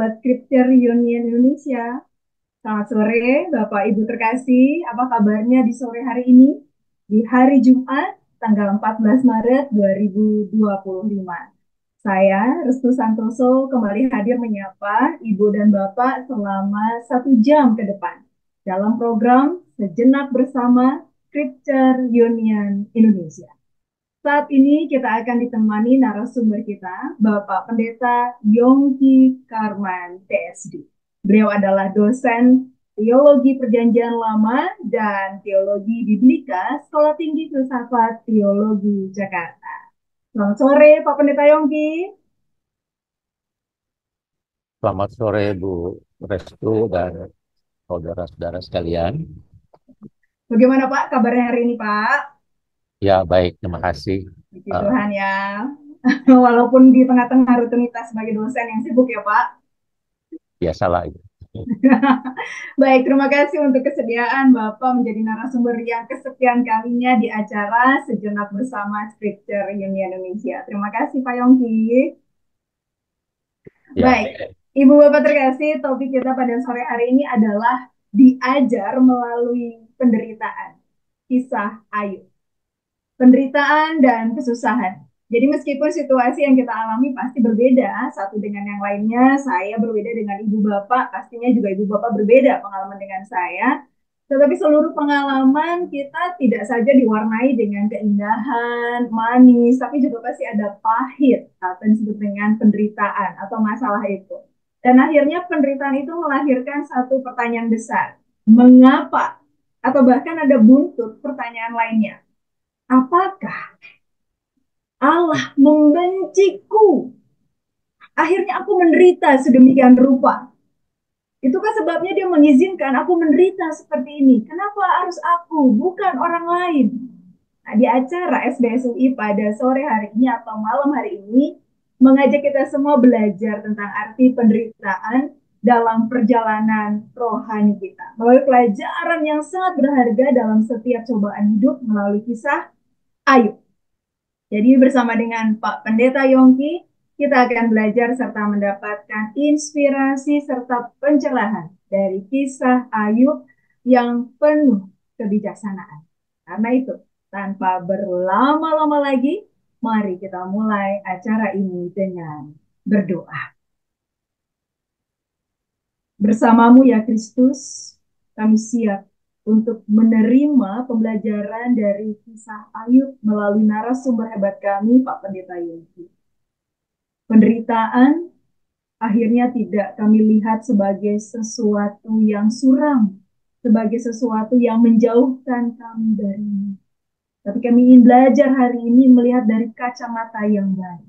sahabat Scripture Union Indonesia. Selamat sore, Bapak Ibu terkasih. Apa kabarnya di sore hari ini? Di hari Jumat, tanggal 14 Maret 2025. Saya, Restu Santoso, kembali hadir menyapa Ibu dan Bapak selama 1 jam ke depan dalam program Sejenak Bersama Scripture Union Indonesia. Saat ini kita akan ditemani narasumber kita, Bapak Pendeta Yongki Karman, PSD. Beliau adalah dosen Teologi Perjanjian Lama dan Teologi Biblika, Sekolah Tinggi Filsafat Teologi Jakarta. Selamat sore, Pak Pendeta Yongki. Selamat sore Bu Restu dan saudara-saudara sekalian. Bagaimana Pak kabarnya hari ini Pak? Ya baik, terima kasih. Puji Eh, Tuhan ya. Walaupun di tengah-tengah rutinitas sebagai dosen yang sibuk ya Pak. Biasalah itu. Baik, terima kasih untuk kesediaan Bapak menjadi narasumber yang kesekian kalinya di acara Sejenak Bersama Scripture Union Indonesia. Terima kasih Pak Yongki. Ya, Baik, Ibu Bapak terkasih, topik kita pada sore hari ini adalah diajar melalui penderitaan. Kisah Ayub. Penderitaan dan kesusahan. Jadi meskipun situasi yang kita alami pasti berbeda satu dengan yang lainnya, saya berbeda dengan ibu bapak, pastinya juga ibu bapak berbeda pengalaman dengan saya. Tetapi seluruh pengalaman kita tidak saja diwarnai dengan keindahan, manis, tapi juga pasti ada pahit atau disebut dengan penderitaan atau masalah itu. Dan akhirnya penderitaan itu melahirkan satu pertanyaan besar. Mengapa? Atau bahkan ada buntut pertanyaan lainnya. Apakah Allah membenciku? Akhirnya aku menderita sedemikian rupa. Itu kan sebabnya dia mengizinkan aku menderita seperti ini. Kenapa harus aku, bukan orang lain? Nah, di acara SBSUI pada sore hari ini atau malam hari ini, mengajak kita semua belajar tentang arti penderitaan dalam perjalanan rohani kita. Melalui pelajaran yang sangat berharga dalam setiap cobaan hidup melalui kisah Ayub. Jadi bersama dengan Pak Pendeta Yongki, kita akan belajar serta mendapatkan inspirasi serta pencerahan dari kisah Ayub yang penuh kebijaksanaan. Karena itu, tanpa berlama-lama lagi, mari kita mulai acara ini dengan berdoa. Bersamamu ya Kristus, kami siap untuk menerima pembelajaran dari kisah Ayub melalui narasumber hebat kami, Pak Pendeta Yongki. Penderitaan akhirnya tidak kami lihat sebagai sesuatu yang suram, sebagai sesuatu yang menjauhkan kami darimu. Tapi kami ingin belajar hari ini melihat dari kacamata yang baru.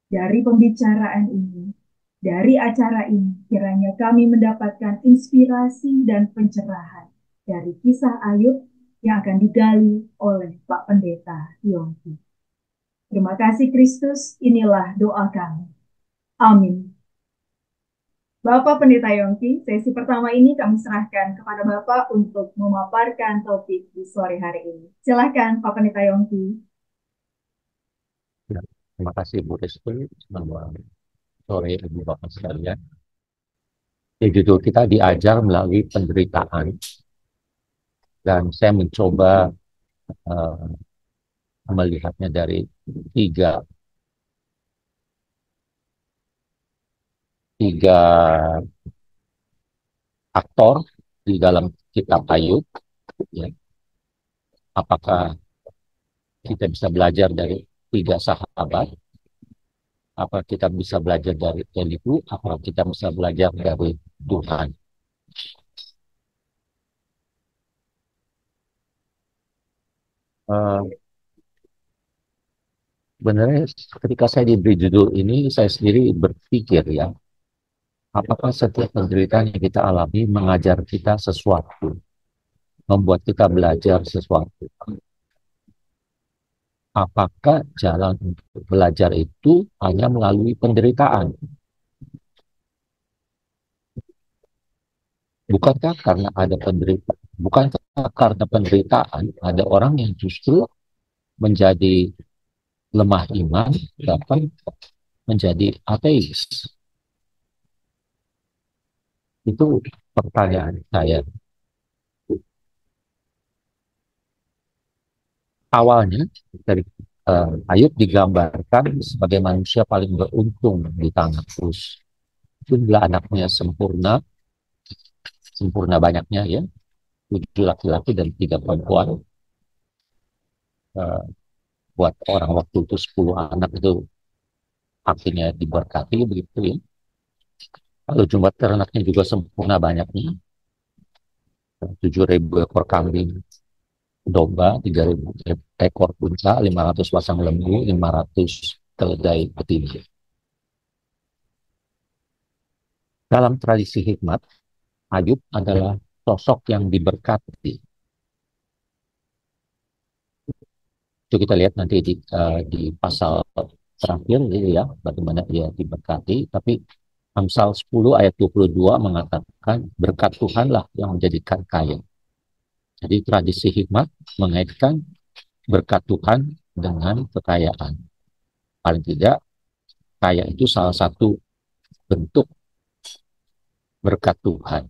Dari pembicaraan ini, dari acara ini, kiranya kami mendapatkan inspirasi dan pencerahan dari kisah Ayub yang akan digali oleh Pak Pendeta Yongki. Terima kasih Kristus, inilah doa kami. Amin. Bapak Pendeta Yongki, sesi pertama ini kami serahkan kepada Bapak untuk memaparkan topik di sore hari ini. Silahkan Pak Pendeta Yongki. ya. Terima kasih Bu Restu. Selamat sore Ibu Bapak sekalian. Jadi judul kita diajar melalui penderitaan dan saya mencoba eh, melihatnya dari tiga tiga aktor di dalam kitab Ayub. Ya. Apakah kita bisa belajar dari tiga sahabat? Apa kita bisa belajar dari Elihu? Apa kita bisa belajar dari Tuhan? Eh, Sebenarnya ketika saya diberi judul ini, saya sendiri berpikir ya, apakah setiap penderitaan yang kita alami mengajar kita sesuatu, membuat kita belajar sesuatu? Apakah jalan untuk belajar itu hanya melalui penderitaan? Bukankah karena ada penderitaan, bukankah karena penderitaan ada orang yang justru menjadi lemah iman, bahkan menjadi ateis? Itu pertanyaan saya. Awalnya dari Ayub digambarkan sebagai manusia paling beruntung di tanah Uz. Jumlah anaknya sempurna, sempurna banyaknya ya, 7 laki-laki dan 3 perempuan. Eh, buat orang waktu itu 10 anak itu artinya diberkati begitu ya. Lalu jumlah ternaknya juga sempurna banyaknya, 7.000 ekor kambing domba, 3.000 ekor unta, 500 pasang lembu, 500 keledai betina. Dalam tradisi hikmat, Ayub adalah sosok yang diberkati. Itu kita lihat nanti di pasal terakhir gitu ya, bagaimana dia diberkati. Tapi Amsal 10 ayat 22 mengatakan berkat Tuhanlah yang menjadikan kaya. Jadi tradisi hikmat mengaitkan berkat Tuhan dengan kekayaan. Paling tidak, kaya itu salah satu bentuk berkat Tuhan.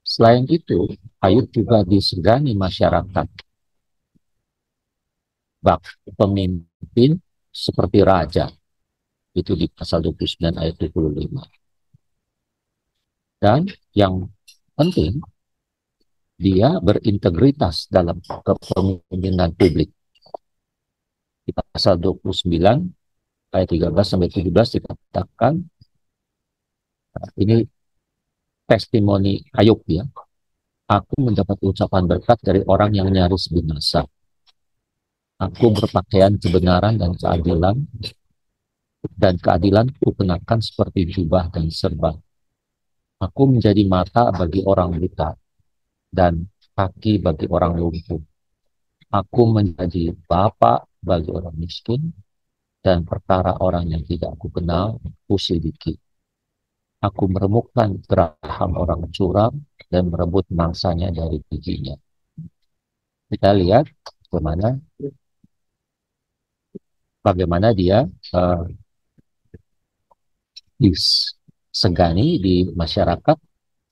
Selain itu, Ayub juga disegani masyarakat. Bak pemimpin seperti raja. Itu di pasal 29 ayat 25. Dan yang penting, dia berintegritas dalam kepemimpinan publik. Di pasal 29 ayat 13 sampai 17 dikatakan, ini testimoni Ayub ya. Aku mendapat ucapan berkat dari orang yang nyaris binasa. Aku berpakaian kebenaran dan keadilan kukenakan seperti jubah dan serban. Aku menjadi mata bagi orang buta dan kaki bagi orang lumpuh. Aku menjadi bapa bagi orang miskin dan perkara orang yang tidak aku kenal kuselidiki. Aku meremukkan geraham orang curang dan merebut mangsanya dari giginya. Kita lihat bagaimana dia uh, disegani di masyarakat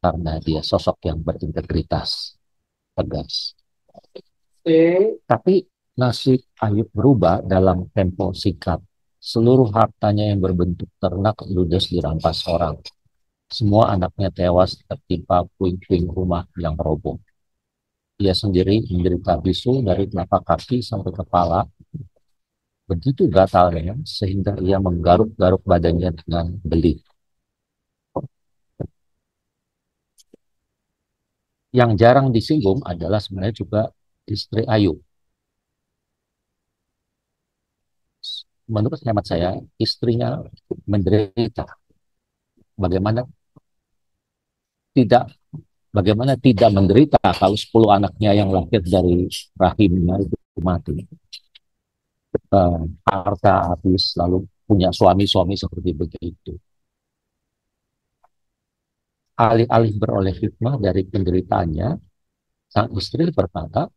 karena dia sosok yang berintegritas, tegas. Tapi nasib Ayub berubah dalam tempo singkat. Seluruh hartanya yang berbentuk ternak ludes dirampas orang. Semua anaknya tewas tertimpa puing-puing rumah yang roboh. Ia sendiri menderita bisu dari telapak kaki sampai kepala. Begitu gatalnya sehingga ia menggaruk-garuk badannya dengan beli. Yang jarang disinggung adalah sebenarnya juga istri Ayub. Menurut hemat saya, istrinya menderita. Bagaimana tidak bagaimana tidak menderita kalau 10 anaknya yang lahir dari rahimnya itu mati. Harta habis, lalu punya suami-suami seperti begitu. Alih-alih beroleh hikmah dari penderitaannya, sang istri berkata,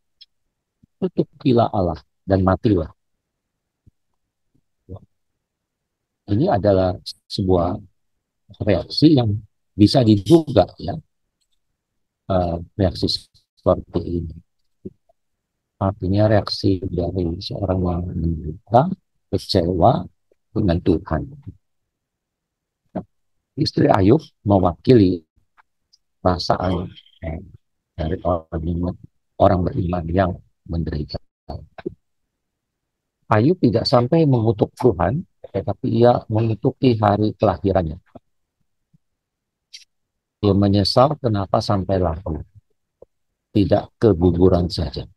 tutupilah Allah dan matilah. Ini adalah sebuah reaksi yang bisa diduga ya, reaksi seperti ini. Artinya reaksi dari seorang yang menderita, kecewa dengan Tuhan. Istri Ayub mewakili perasaan dari orang beriman yang menderita. Ayub tidak sampai mengutuk Tuhan, tetapi ia mengutuki hari kelahirannya. Dia menyesal kenapa sampai lahir, tidak keguguran saja.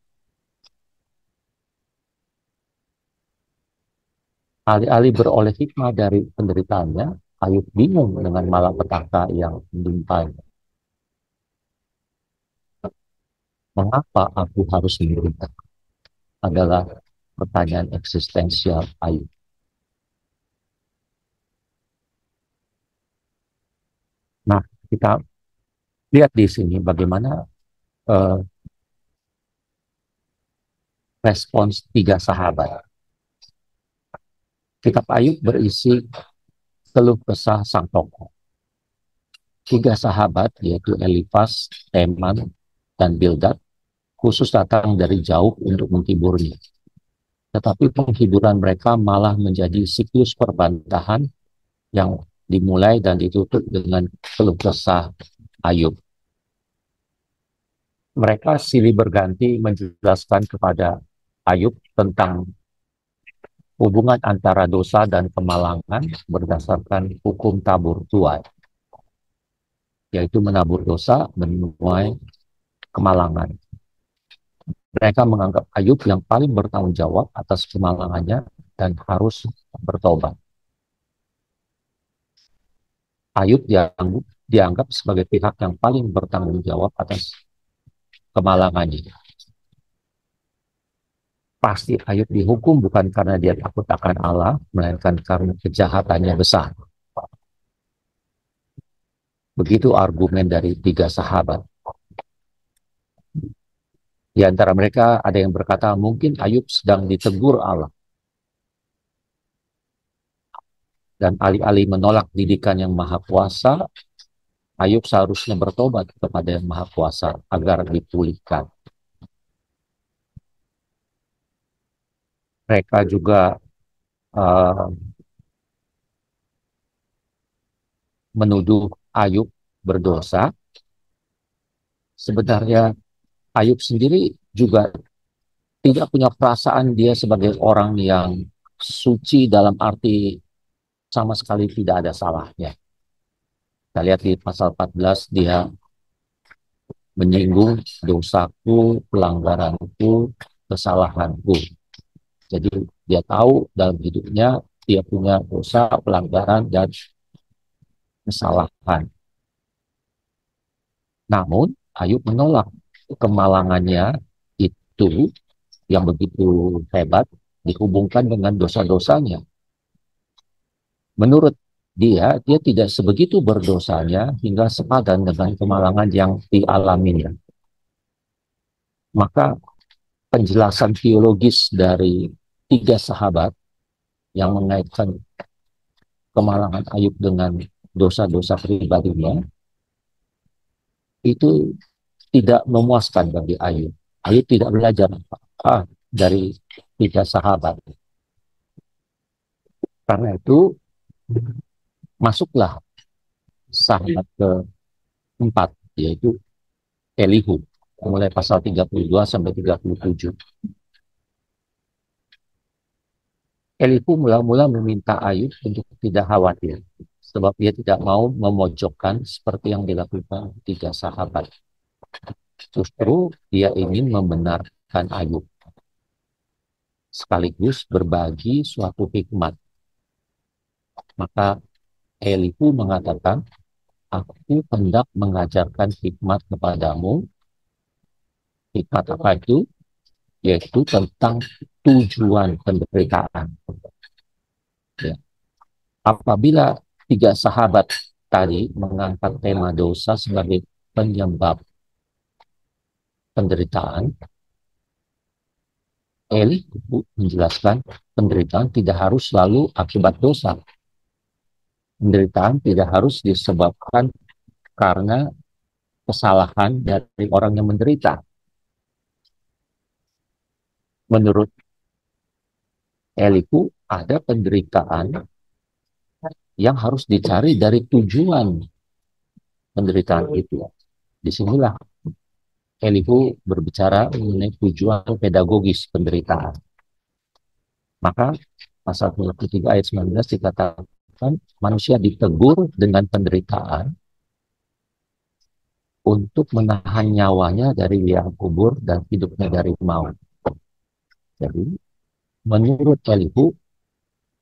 Alih-alih beroleh hikmah dari penderitaannya, Ayub bingung dengan malapetaka yang menimpanya. Mengapa aku harus menderita? Adalah pertanyaan eksistensial Ayub. Nah, kita lihat di sini bagaimana uh, respons 3 sahabat. Kitab Ayub berisi keluh kesah sang tokoh. Tiga sahabat, yaitu Elifas, Teman, dan Bildad, khusus datang dari jauh untuk menghiburnya. Tetapi penghiburan mereka malah menjadi siklus perbantahan yang dimulai dan ditutup dengan keluh kesah Ayub. Mereka silih berganti menjelaskan kepada Ayub tentang hubungan antara dosa dan kemalangan berdasarkan hukum tabur tuai, yaitu menabur dosa menuai kemalangan. Mereka menganggap Ayub yang paling bertanggung jawab atas kemalangannya dan harus bertobat. Ayub dianggap sebagai pihak yang paling bertanggung jawab atas kemalangannya. Pasti Ayub dihukum bukan karena dia takut akan Allah, melainkan karena kejahatannya besar. Begitu argumen dari tiga sahabat. Di antara mereka ada yang berkata mungkin Ayub sedang ditegur Allah. Dan alih-alih menolak didikan yang maha kuasa, Ayub seharusnya bertobat kepada yang maha kuasa agar dipulihkan. Mereka juga uh, menuduh Ayub berdosa. Sebenarnya Ayub sendiri juga tidak punya perasaan dia sebagai orang yang suci dalam arti sama sekali tidak ada salahnya. Kita lihat di pasal 14, dia menyinggung dosaku, pelanggaranku, kesalahanku. Jadi dia tahu dalam hidupnya dia punya dosa, pelanggaran, dan kesalahan. Namun Ayub menolak kemalangannya itu yang begitu hebat dihubungkan dengan dosa-dosanya. Menurut dia tidak sebegitu berdosanya hingga sepadan dengan kemalangan yang dialaminya. Maka penjelasan teologis dari tiga sahabat yang mengaitkan kemalangan Ayub dengan dosa-dosa pribadinya itu tidak memuaskan bagi Ayub. Ayub tidak belajar dari tiga sahabat. Karena itu masuklah sahabat keempat, yaitu Elihu, mulai pasal 32 sampai 37. Elihu mula-mula meminta Ayub untuk tidak khawatir, sebab dia tidak mau memojokkan seperti yang dilakukan tiga sahabat. Justru dia ingin membenarkan Ayub, sekaligus berbagi suatu hikmat. Maka Elihu mengatakan, aku hendak mengajarkan hikmat kepadamu. Hikmat apa itu? Yaitu tentang tujuan penderitaan. Ya. Apabila tiga sahabat tadi mengangkat tema dosa sebagai penyebab penderitaan, Eli menjelaskan penderitaan tidak harus selalu akibat dosa. Penderitaan tidak harus disebabkan karena kesalahan dari orang yang menderita. Menurut Eliku, ada penderitaan yang harus dicari dari tujuan penderitaan itu. Disinilah Elihu berbicara mengenai tujuan pedagogis penderitaan. Maka pasal 23 ayat 19 dikatakan manusia ditegur dengan penderitaan untuk menahan nyawanya dari liang kubur dan hidupnya dari maut. Jadi menurut Elihu,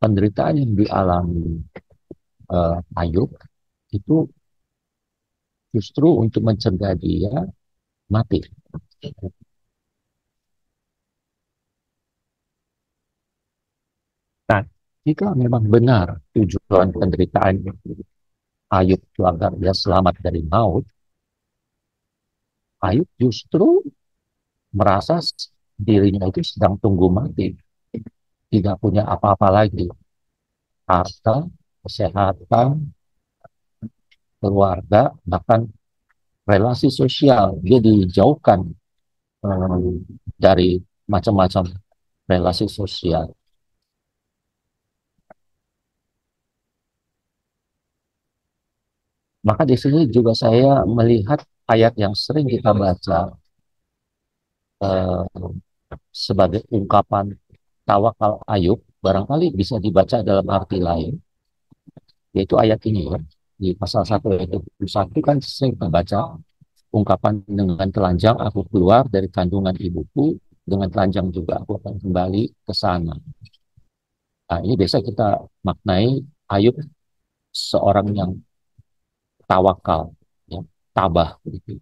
penderitaan yang dialami Ayub itu justru untuk mencegah dia mati. Nah, jika memang benar tujuan penderitaan Ayub itu agar dia selamat dari maut, Ayub justru merasa dirinya itu sedang tunggu mati. Tidak punya apa-apa lagi. Harta, kesehatan, keluarga, bahkan relasi sosial. Dia dijauhkan dari macam-macam relasi sosial. Maka di sini juga saya melihat ayat yang sering kita baca eh, sebagai ungkapan tawakal Ayub, barangkali bisa dibaca dalam arti lain, yaitu ayat ini ya. Di pasal 1 ayat 21 kan sering kita baca ungkapan dengan telanjang aku keluar dari kandungan ibuku, dengan telanjang juga aku akan kembali ke sana. Nah, ini biasa kita maknai Ayub seorang yang tawakal, ya, tabah. Gitu.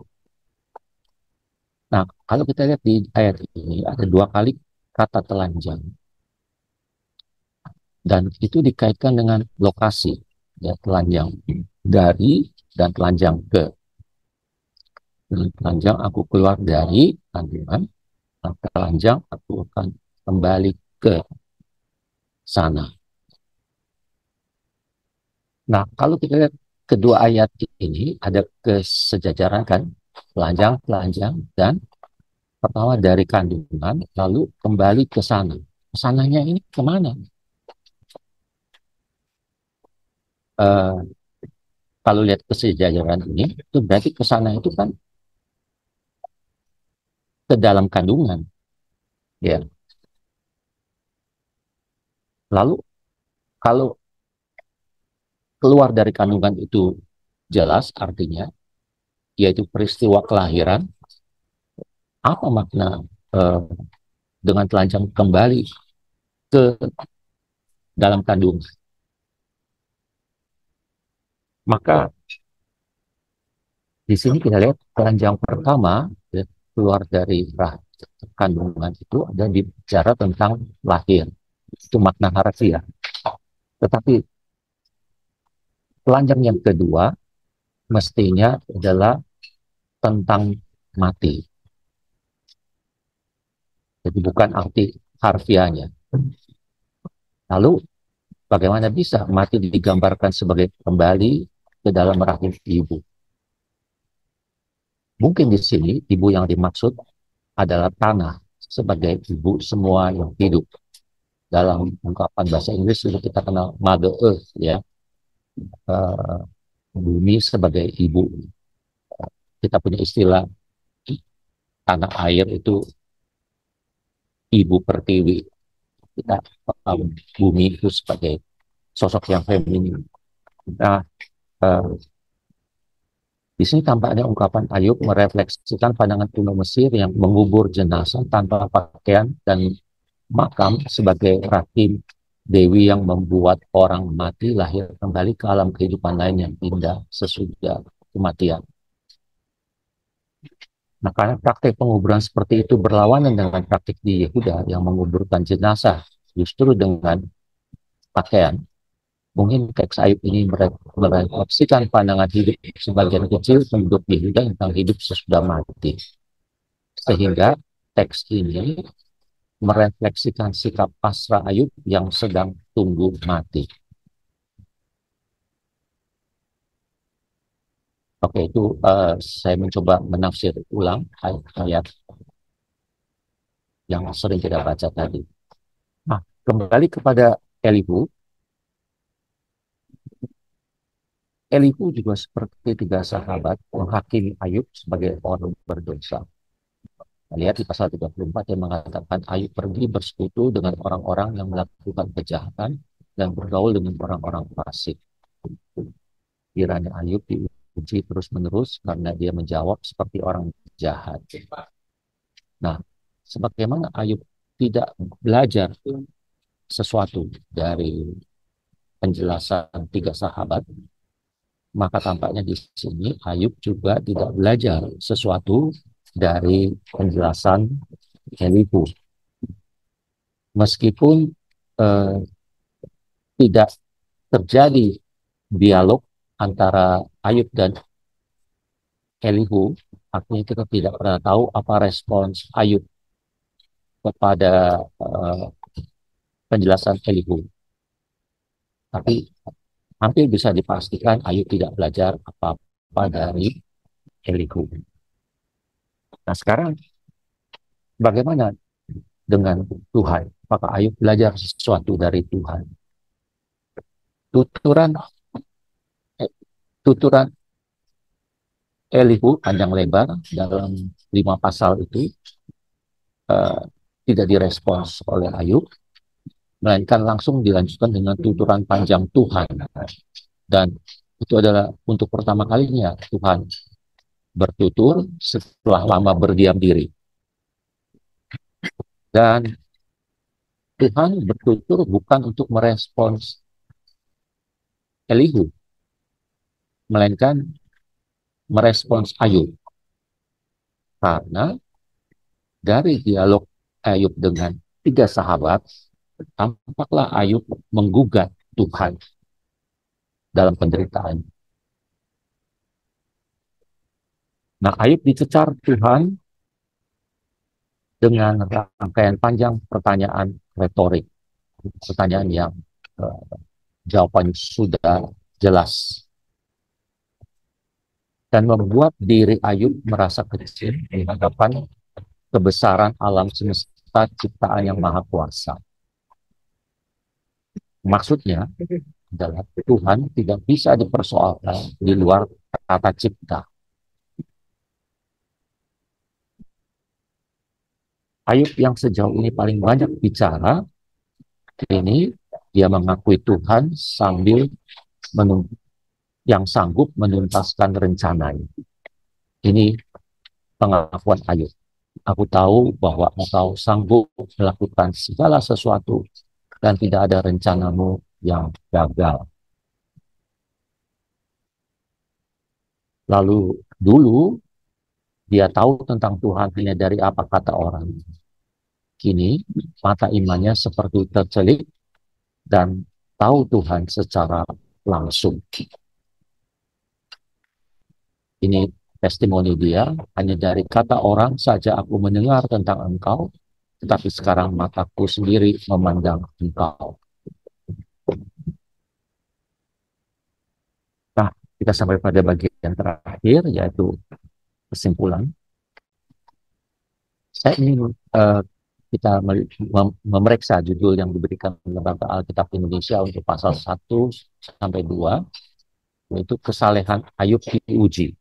Nah, kalau kita lihat di ayat ini ada dua kali kata telanjang dan itu dikaitkan dengan lokasi, ya, telanjang dari dan telanjang ke. Dengan telanjang aku keluar dari kandungan, dan telanjang aku akan kembali ke sana. Nah, kalau kita lihat kedua ayat ini ada kesejajaran kan, telanjang, telanjang, dan pertama dari kandungan, lalu kembali ke sana. Sananya ini kemana? Eh, kalau lihat kesejajaran ini, itu berarti ke sana itu kan ke dalam kandungan. Ya. Lalu kalau keluar dari kandungan itu jelas artinya, yaitu peristiwa kelahiran, apa makna eh, dengan telanjang kembali ke dalam kandungan? Maka di sini kita lihat telanjang pertama ya, keluar dari kandungan itu ada bicara tentang lahir. Itu makna harfiah. Tetapi telanjang yang kedua mestinya adalah tentang mati. Jadi bukan arti harfiahnya. Lalu bagaimana bisa mati digambarkan sebagai kembali ke dalam rahim ibu? Mungkin di sini ibu yang dimaksud adalah tanah sebagai ibu semua yang hidup. Dalam ungkapan bahasa Inggris sudah kita kenal Mother Earth, ya, uh, bumi sebagai ibu. Kita punya istilah tanah air itu ibu pertiwi. Kita bumi itu sebagai sosok yang feminim. Nah, uh, di sini tampaknya ungkapan Ayub merefleksikan pandangan kuno Mesir yang mengubur jenazah tanpa pakaian dan makam sebagai rahim dewi yang membuat orang mati lahir kembali ke alam kehidupan lain yang indah sesudah kematian. Nah, karena praktik penguburan seperti itu berlawanan dengan praktik di Yehuda yang menguburkan jenazah justru dengan pakaian, mungkin teks Ayub ini merefleksikan pandangan hidup sebagian kecil penduduk Yehuda tentang hidup sesudah mati. Sehingga teks ini merefleksikan sikap pasrah Ayub yang sedang tunggu mati. Oke, itu saya mencoba menafsir ulang ayat-ayat yang sering kita baca tadi. Nah, kembali kepada Elihu. Elihu juga seperti tiga sahabat menghakimi Ayub sebagai orang berdosa. Lihat di pasal 34 yang mengatakan Ayub pergi bersekutu dengan orang-orang yang melakukan kejahatan dan bergaul dengan orang-orang fasik. Kiranya Ayub diuji terus-menerus karena dia menjawab seperti orang jahat. Nah, sebagaimana Ayub tidak belajar sesuatu dari penjelasan tiga sahabat, maka tampaknya di sini Ayub juga tidak belajar sesuatu dari penjelasan Elihu. Meskipun eh, tidak terjadi dialog antara Ayub dan Elihu, artinya kita tidak pernah tahu apa respons Ayub kepada penjelasan Elihu. Tapi hampir bisa dipastikan Ayub tidak belajar apa-apa dari Elihu. Nah sekarang bagaimana dengan Tuhan? Apakah Ayub belajar sesuatu dari Tuhan? Tuturan tuturan Elihu panjang lebar dalam 5 pasal itu uh, tidak direspons oleh Ayub, melainkan langsung dilanjutkan dengan tuturan panjang Tuhan. Dan itu adalah untuk pertama kalinya Tuhan bertutur setelah lama berdiam diri. Dan Tuhan bertutur bukan untuk merespons Elihu, melainkan merespons Ayub. Karena dari dialog Ayub dengan 3 sahabat, tampaklah Ayub menggugat Tuhan dalam penderitaan. Nah, Ayub dicecar Tuhan dengan rangkaian panjang pertanyaan retorik. Pertanyaan yang jawabannya sudah jelas. Dan membuat diri Ayub merasa kecil di hadapan kebesaran alam semesta ciptaan yang maha kuasa. Maksudnya adalah Tuhan tidak bisa dipersoalkan di luar kata cipta. Ayub yang sejauh ini paling banyak bicara, ini dia mengakui Tuhan sambil yang sanggup menuntaskan rencananya. Ini pengakuan Ayub. Aku tahu bahwa engkau sanggup melakukan segala sesuatu dan tidak ada rencanamu yang gagal. Lalu dulu dia tahu tentang Tuhan hanya dari apa kata orang. Kini mata imannya seperti tercelik dan tahu Tuhan secara langsung. Ini testimoni dia, hanya dari kata orang saja aku mendengar tentang engkau, tetapi sekarang mataku sendiri memandang engkau. Nah, kita sampai pada bagian terakhir, yaitu kesimpulan. Saya ingin kita memeriksa judul yang diberikan Lembaga Alkitab Indonesia untuk pasal 1 sampai 2, yaitu kesalehan Ayub diuji.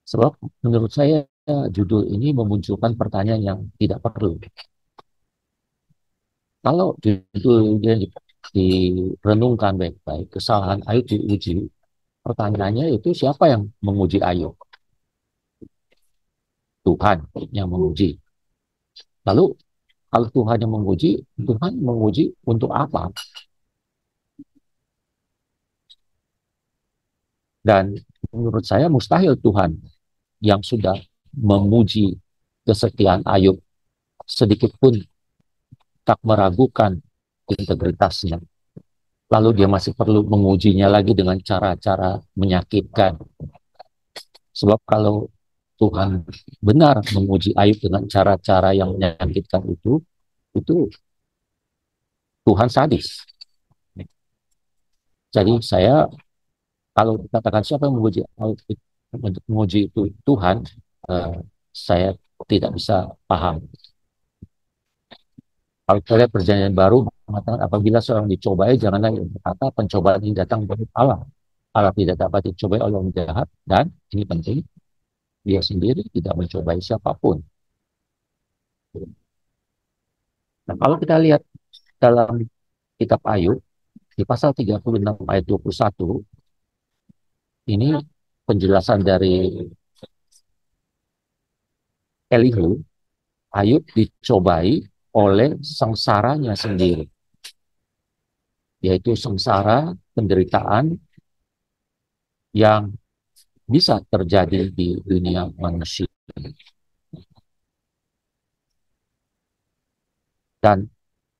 Sebab menurut saya judul ini memunculkan pertanyaan yang tidak perlu. Kalau judulnya direnungkan baik-baik, kesalahan Ayub diuji, pertanyaannya itu siapa yang menguji Ayub? Tuhan yang menguji. Lalu kalau Tuhan yang menguji, Tuhan menguji untuk apa? Dan menurut saya mustahil Tuhan yang sudah memuji kesetiaan Ayub sedikit pun tak meragukan integritasnya. Lalu dia masih perlu mengujinya lagi dengan cara-cara menyakitkan. Sebab kalau Tuhan benar menguji Ayub dengan cara-cara yang menyakitkan itu Tuhan sadis. Jadi saya kalau dikatakan siapa yang menguji itu Tuhan, saya tidak bisa paham. Kalau kita lihat perjanjian baru mengatakan apabila seorang dicobai, janganlah berkata pencobaan ini datang dari Allah. Allah tidak dapat dicobai oleh orang jahat, dan ini penting, dia sendiri tidak mencobai siapapun. Nah, kalau kita lihat dalam kitab Ayub, di pasal 36 ayat 21, ini penjelasan dari Elihu. Ayub dicobai oleh sengsaranya sendiri, yaitu sengsara penderitaan yang bisa terjadi di dunia manusia. Dan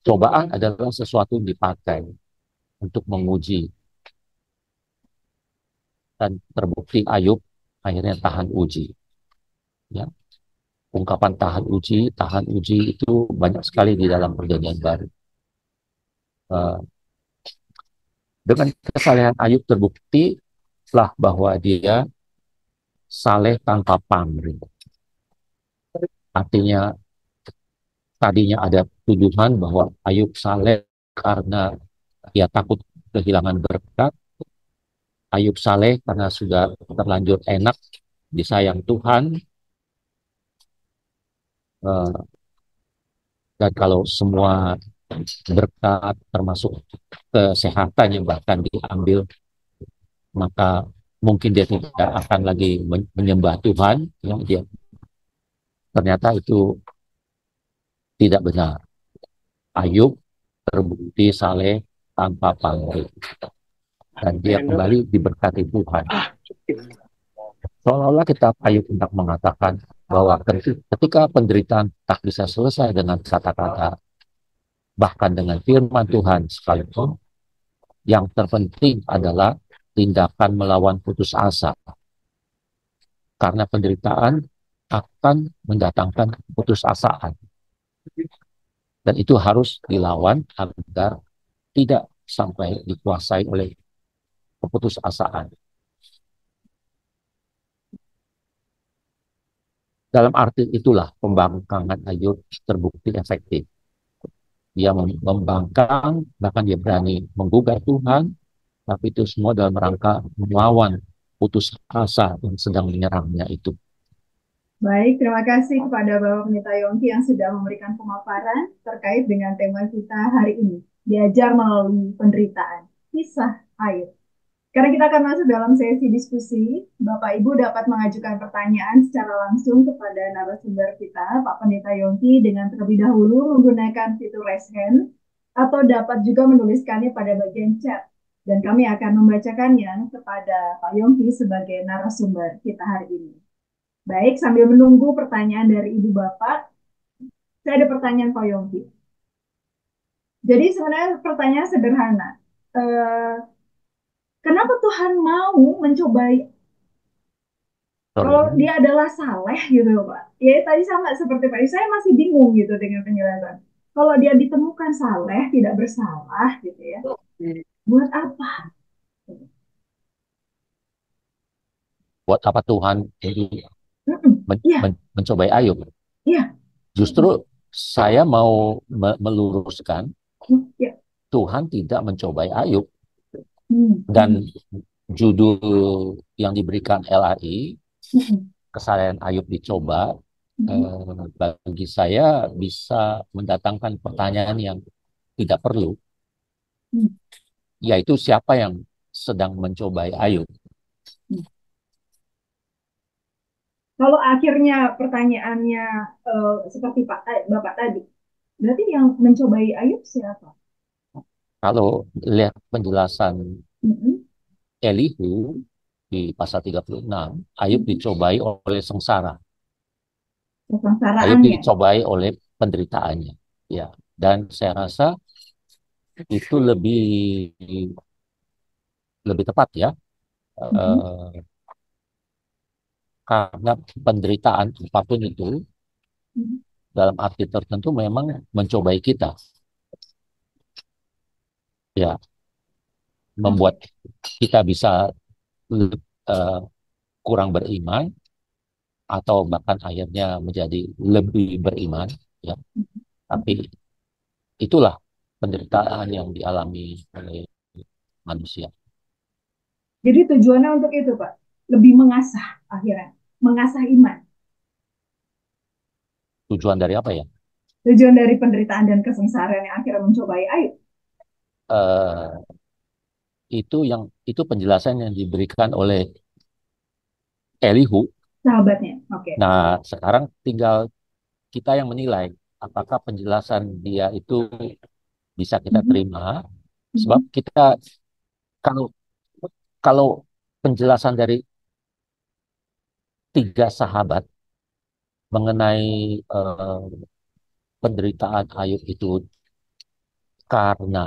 cobaan adalah sesuatu yang dipakai untuk menguji. Dan terbukti Ayub akhirnya tahan uji. Ya. Ungkapan tahan uji itu banyak sekali di dalam perjanjian baru. Dengan kesalehan Ayub terbukti lah bahwa dia saleh tanpa pamrih. Artinya tadinya ada tuduhan bahwa Ayub saleh karena dia takut kehilangan berkat. Ayub saleh karena sudah terlanjur enak disayang Tuhan. Eh, dan kalau semua berkat termasuk kesehatan yang bahkan diambil, maka mungkin dia tidak akan lagi menyembah Tuhan. Ya, dia ternyata itu tidak benar. Ayub terbukti saleh tanpa pamrih dan dia kembali diberkati Tuhan. Seolah-olah kita Ayub hendak mengatakan bahwa ketika penderitaan tak bisa selesai dengan kata-kata, bahkan dengan firman Tuhan sekalipun, yang terpenting adalah tindakan melawan putus asa. Karena penderitaan akan mendatangkan putusasaan. Dan itu harus dilawan agar tidak sampai dikuasai oleh keputusasaan. Dalam arti itulah pembangkangan Ayub terbukti efektif. Dia membangkang, bahkan dia berani menggugat Tuhan, tapi itu semua dalam rangka melawan putus asa yang sedang menyerangnya itu. Baik, terima kasih kepada Bapak Pendeta Yongki yang sudah memberikan pemaparan terkait dengan tema kita hari ini, diajar melalui penderitaan, kisah Ayub. Karena kita akan masuk dalam sesi diskusi, Bapak Ibu dapat mengajukan pertanyaan secara langsung kepada narasumber kita, Pak Pendeta Yongki, dengan terlebih dahulu menggunakan fitur raise hand, atau dapat juga menuliskannya pada bagian chat. Dan kami akan membacakannya kepada Pak Yongki sebagai narasumber kita hari ini. Baik, sambil menunggu pertanyaan dari Ibu Bapak, saya ada pertanyaan Pak Yongki. Jadi sebenarnya pertanyaan sederhana. Eh, Kenapa Tuhan mau mencobai kalau Sorry. dia adalah saleh gitu Pak? Ya tadi sama seperti Pak, saya masih bingung gitu dengan penjelasan. Kalau dia ditemukan saleh, tidak bersalah gitu ya, buat apa? Buat apa Tuhan jadi Iya, mencobai Ayub? iya, Justru saya mau meluruskan, iya. Tuhan tidak mencobai Ayub. Hmm, Dan judul yang diberikan LAI, kesalahan Ayub dicoba, bagi saya bisa mendatangkan pertanyaan yang tidak perlu, yaitu siapa yang sedang mencobai Ayub. Kalau akhirnya pertanyaannya seperti Bapak tadi, berarti yang mencobai Ayub siapa? Kalau lihat penjelasan Mm-mm. Elihu di pasal 36, Ayub dicobai oleh sengsara. Ayub Kesengsaraannya. dicobai oleh penderitaannya. Ya, dan saya rasa itu lebih tepat ya, Mm-mm. eh, karena penderitaan apapun itu dalam arti tertentu memang mencobai kita, ya, membuat Oke. kita bisa eh, kurang beriman atau bahkan akhirnya menjadi lebih beriman, ya. Tapi itulah penderitaan yang dialami oleh manusia. Jadi tujuannya untuk itu, Pak. Lebih mengasah akhirnya. Mengasah iman. Tujuan dari apa ya? Tujuan dari penderitaan dan kesengsaraan yang akhirnya mencobai Ayub. Eh, itu penjelasan yang diberikan oleh Elihu. Sahabatnya. Oke. Nah, sekarang tinggal kita yang menilai apakah penjelasan dia itu bisa kita Mhm. terima. Sebab Mhm. kita kalau kalau penjelasan dari tiga sahabat mengenai eh, penderitaan Ayub itu karena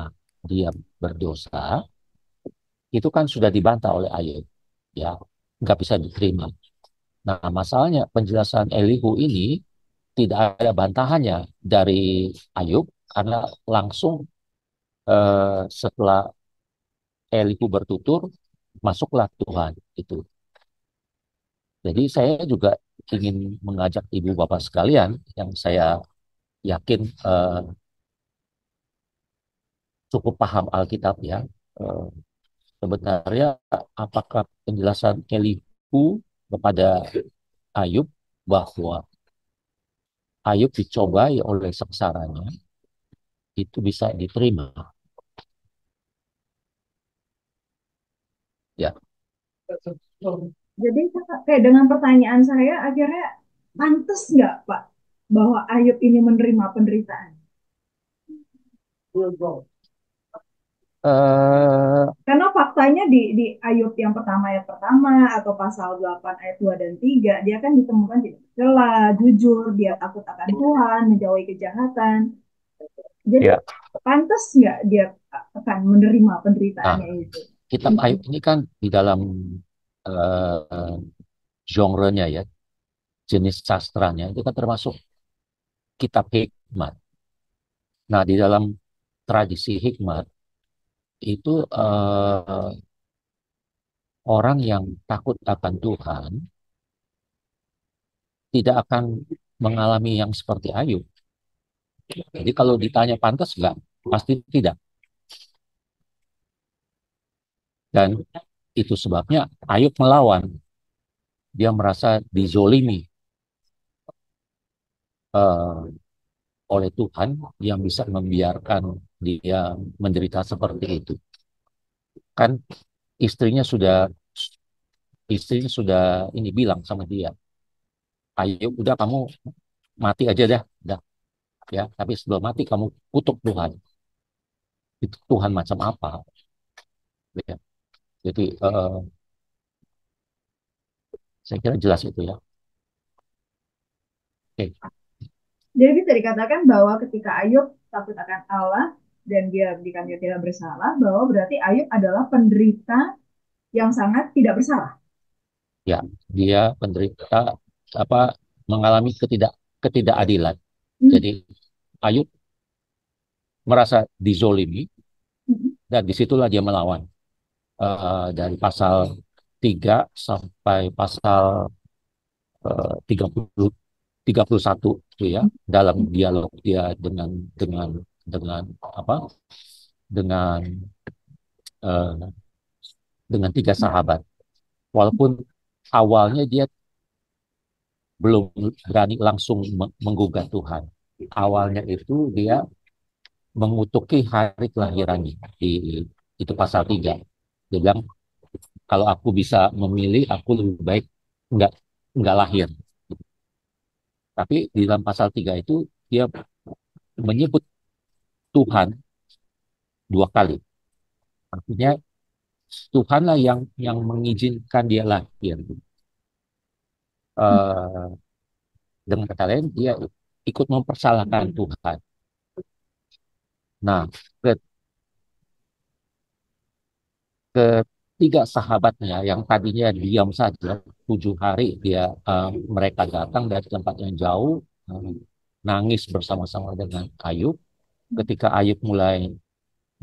dia berdosa, itu kan sudah dibantah oleh Ayub, ya, nggak bisa diterima. Nah, masalahnya penjelasan Elihu ini tidak ada bantahannya dari Ayub karena langsung setelah Elihu bertutur, masuklah Tuhan. Itu. Jadi saya juga ingin mengajak ibu bapak sekalian yang saya yakin cukup paham Alkitab ya. Eh, Sebenarnya apakah penjelasan Elihu kepada Ayub bahwa Ayub dicobai oleh sengsaranya itu bisa diterima ya. Jadi kayak dengan pertanyaan saya akhirnya pantas nggak Pak bahwa Ayub ini menerima penderitaan? Eh, Karena faktanya di Ayub yang pertama atau pasal 8 ayat 2 dan 3 dia kan ditemukan tidak bercela, jujur, dia takut akan Tuhan, menjauhi kejahatan. Jadi ya. pantas nggak dia akan menerima Nah, penderitaannya itu? kitab Ayub ini kan di dalam eh, genre-nya ya, jenis sastranya itu kan termasuk kitab hikmat. Nah, di dalam tradisi hikmat itu orang yang takut akan Tuhan tidak akan mengalami yang seperti Ayub. Jadi kalau ditanya pantas nggak, pasti tidak. Dan itu sebabnya Ayub melawan. Dia merasa dizolimi eh, oleh Tuhan yang bisa membiarkan dia menderita seperti itu. Kan istrinya sudah istrinya sudah ini bilang sama dia, Ayub udah kamu mati aja dah ya. Tapi sebelum mati kamu kutuk Tuhan. Itu Tuhan macam apa? Ya. Jadi saya kira jelas itu ya. Oke. Jadi bisa dikatakan bahwa ketika Ayub takut akan Allah dan dia jika dia tidak bersalah, bahwa berarti Ayub adalah penderita yang sangat tidak bersalah. Ya, dia penderita apa mengalami ketidakadilan. Hmm. Jadi Ayub merasa dizolimi dan disitulah dia melawan. Dari pasal 3 sampai pasal 30 31 itu ya dalam dialog dia dengan apa dengan eh, dengan tiga sahabat. Walaupun awalnya dia belum berani langsung menggugat Tuhan. Awalnya itu dia mengutuki hari kelahirannya di itu pasal 3. Dia bilang kalau aku bisa memilih aku lebih baik nggak nggak lahir. Tapi di dalam pasal 3 itu dia menyebut Tuhan dua kali. Artinya Tuhanlah yang mengizinkan dia lahir. Eh, dengan kata lain dia ikut mempersalahkan Tuhan. Nah, ketiga sahabatnya yang tadinya diam saja 7 hari mereka datang dari tempat yang jauh, eh, nangis bersama-sama dengan Ayub. Ketika Ayub mulai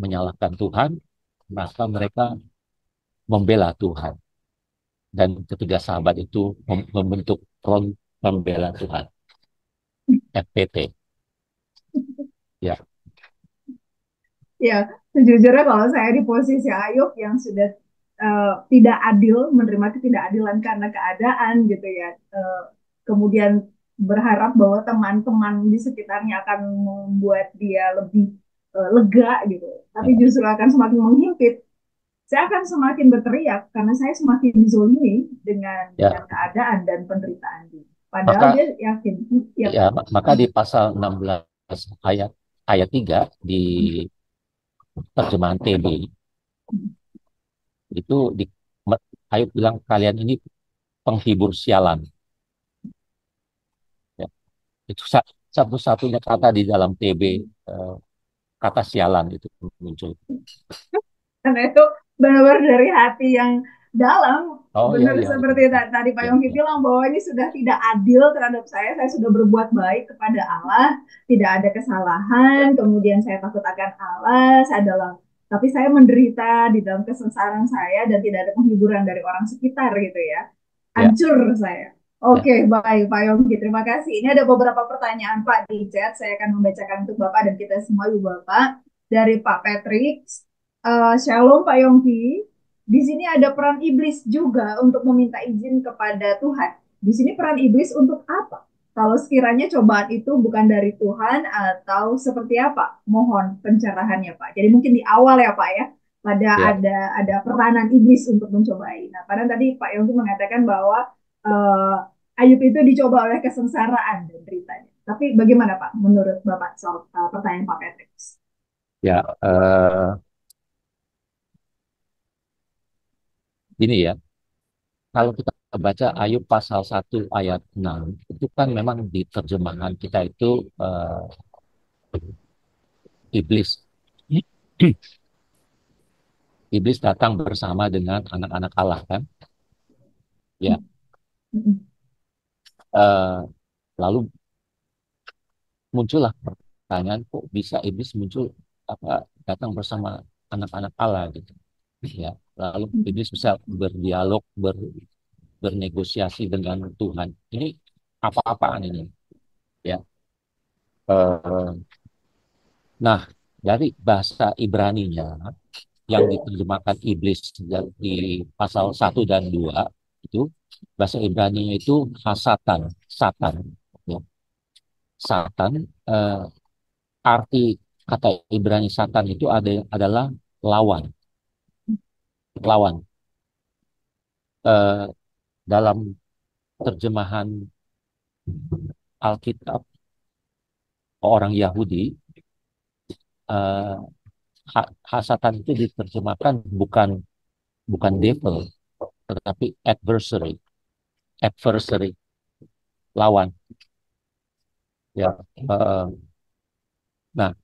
menyalahkan Tuhan, maka mereka membela Tuhan. Dan ketiga sahabat itu membentuk front pembela Tuhan, FPT. Ya, Ya, sejujurnya kalau saya di posisi Ayub yang sudah tidak adil, menerima ketidakadilan karena keadaan gitu ya, kemudian berharap bahwa teman-teman di sekitarnya akan membuat dia lebih lega gitu, tapi justru akan semakin menghimpit. Saya akan semakin berteriak karena saya semakin dizolimi dengan ya. keadaan dan penderitaan dia. Padahal Maka dia yakin, ya ya Pak. maka di pasal 16 ayat ayat 3 di terjemahan TB itu Ayub bilang kalian ini penghibur sialan. Ya. Itu satu-satunya kata di dalam TB, eh, kata sialan itu muncul. Karena itu benar-benar dari hati yang dalam, Oh ya benar ya itu. seperti tadi Pak Ya, Yongki ya. bilang bahwa ini sudah tidak adil terhadap saya sudah berbuat baik kepada Allah, tidak ada kesalahan, kemudian saya takut akan Allah, saya adalah tapi saya menderita di dalam kesengsaraan saya dan tidak ada penghiburan dari orang sekitar gitu ya. Ya, Hancur saya. ya, Oke, baik Pak Yongki, terima kasih. Ini ada beberapa pertanyaan Pak di chat, saya akan membacakan untuk Bapak dan kita semua Ibu Bapak. Dari Pak Patrick, Shalom Pak Yongki, di sini ada peran iblis juga untuk meminta izin kepada Tuhan. Di sini peran iblis untuk apa? Kalau sekiranya cobaan itu bukan dari Tuhan atau seperti apa? Mohon pencerahannya Pak. Jadi mungkin di awal ya Pak ya, pada ya, ada peranan iblis untuk mencobai. Nah, karena tadi Pak Yongki mengatakan bahwa Ayub itu dicoba oleh kesengsaraan dan deritanya. Tapi bagaimana Pak menurut Bapak soal pertanyaan Pak Patrick? ya. Ini ya, kalau kita baca Ayub pasal 1 ayat 6, itu kan memang di terjemahan kita itu iblis. Iblis datang bersama dengan anak-anak Allah kan? Ya. eh, Lalu muncullah pertanyaan, kok bisa iblis muncul apa datang bersama anak-anak Allah gitu. Ya. Lalu iblis bisa berdialog, bernegosiasi dengan Tuhan. Ini apa-apaan ini? Ya. Eh, nah, dari bahasa Ibraninya yang diterjemahkan iblis di pasal 1 dan 2 itu bahasa Ibraninya itu hasatan, satan. Ya. Satan, arti kata Ibrani satan itu adalah lawan, lawan. Eh, Dalam terjemahan Alkitab orang Yahudi, eh, hasatan itu diterjemahkan bukan bukan devil, tetapi adversary, adversary, lawan. Ya. Nah,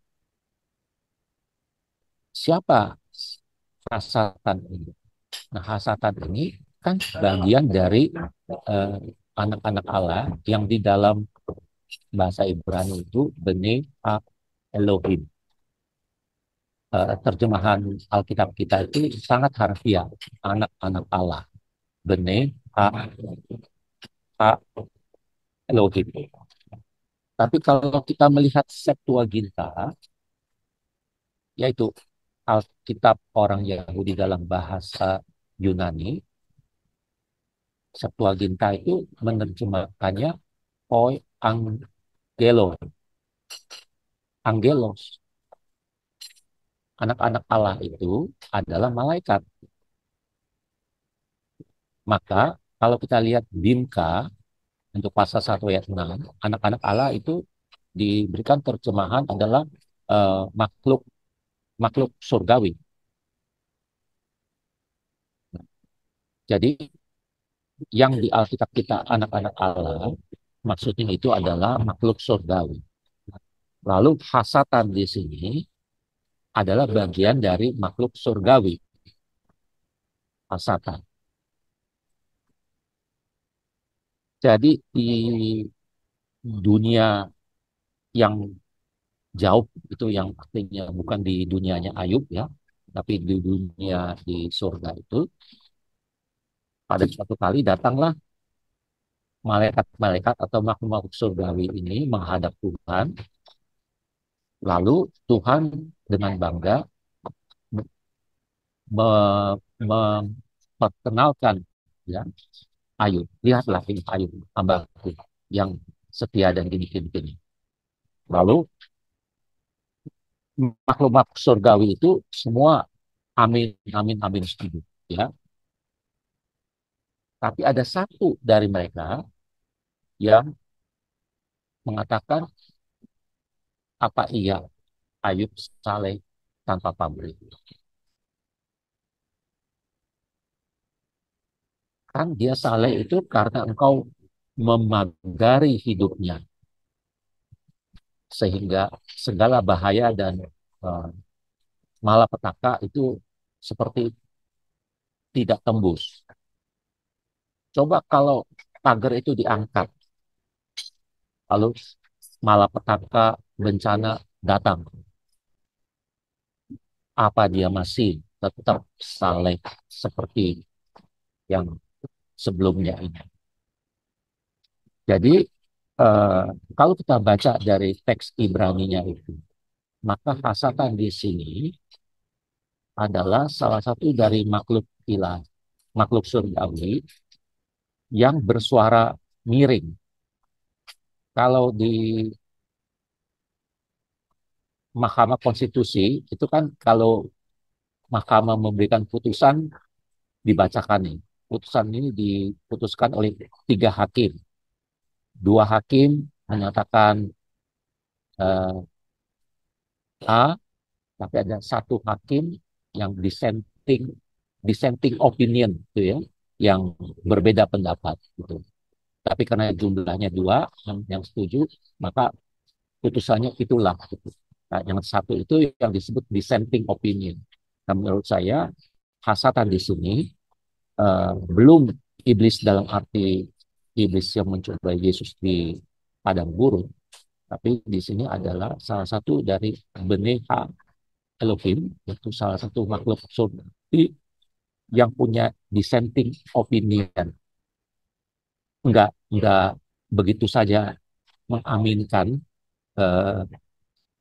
siapa hasatan ini? Nah, hasatan ini kan bagian dari eh, anak-anak Allah yang di dalam bahasa Ibrani itu Bene Ha Elohim. Terjemahan Alkitab kita itu sangat harfiah, anak-anak Allah. Bene Ha, Ha Elohim. Tapi kalau kita melihat Septuaginta, yaitu Alkitab orang Yahudi dalam bahasa Yunani, Septuaginta itu menerjemahkannya Oi Angelo, Angelos. Anak-anak Allah itu adalah malaikat. Maka kalau kita lihat Bimka untuk pasal 1 ayat 6, anak-anak Allah itu diberikan terjemahan adalah makhluk makhluk surgawi. Jadi yang di Alkitab kita anak-anak Allah maksudnya itu adalah makhluk surgawi. Lalu hasatan di sini adalah bagian dari makhluk surgawi, hasatan. Jadi di dunia yang jauh itu yang artinya bukan di dunianya Ayub ya, tapi di dunia di surga itu pada suatu kali datanglah malaikat-malaikat atau makhluk-makhluk surgawi ini menghadap Tuhan. Lalu Tuhan dengan bangga memperkenalkan ya Ayub. Lihatlah ini Ayub, hambaku yang setia dan gini-gini. Lalu makhluk-makhluk surgawi itu semua amin, amin, amin setuju. Ya, tapi ada satu dari mereka yang mengatakan apa iya Ayub saleh tanpa pamrih. Kan dia saleh itu karena engkau memagari hidupnya sehingga segala bahaya dan uh, malapetaka itu seperti tidak tembus. Coba kalau pagar itu diangkat, lalu malapetaka bencana datang. apa dia masih tetap saleh seperti yang sebelumnya ini. Jadi kalau kita baca dari teks Ibrani-nya itu, maka hasatan di sini adalah salah satu dari makhluk ilah, makhluk surgawi yang bersuara miring. Kalau di Mahkamah Konstitusi itu kan kalau Mahkamah memberikan putusan dibacakan nih. Putusan ini diputuskan oleh 3 hakim. 2 hakim menyatakan eh, A, tapi ada 1 hakim yang dissenting opinion gitu ya, yang berbeda pendapat gitu. Tapi karena jumlahnya 2 yang setuju, maka putusannya itulah gitu. Nah, yang satu itu yang disebut dissenting opinion. Nah, menurut saya hasatan di sini belum iblis dalam arti iblis yang mencoba Yesus di padang gurun, tapi di sini adalah salah satu dari beneha Elohim, yaitu salah satu makhluk surgawi yang punya dissenting opinion, nggak begitu saja mengaminkan eh,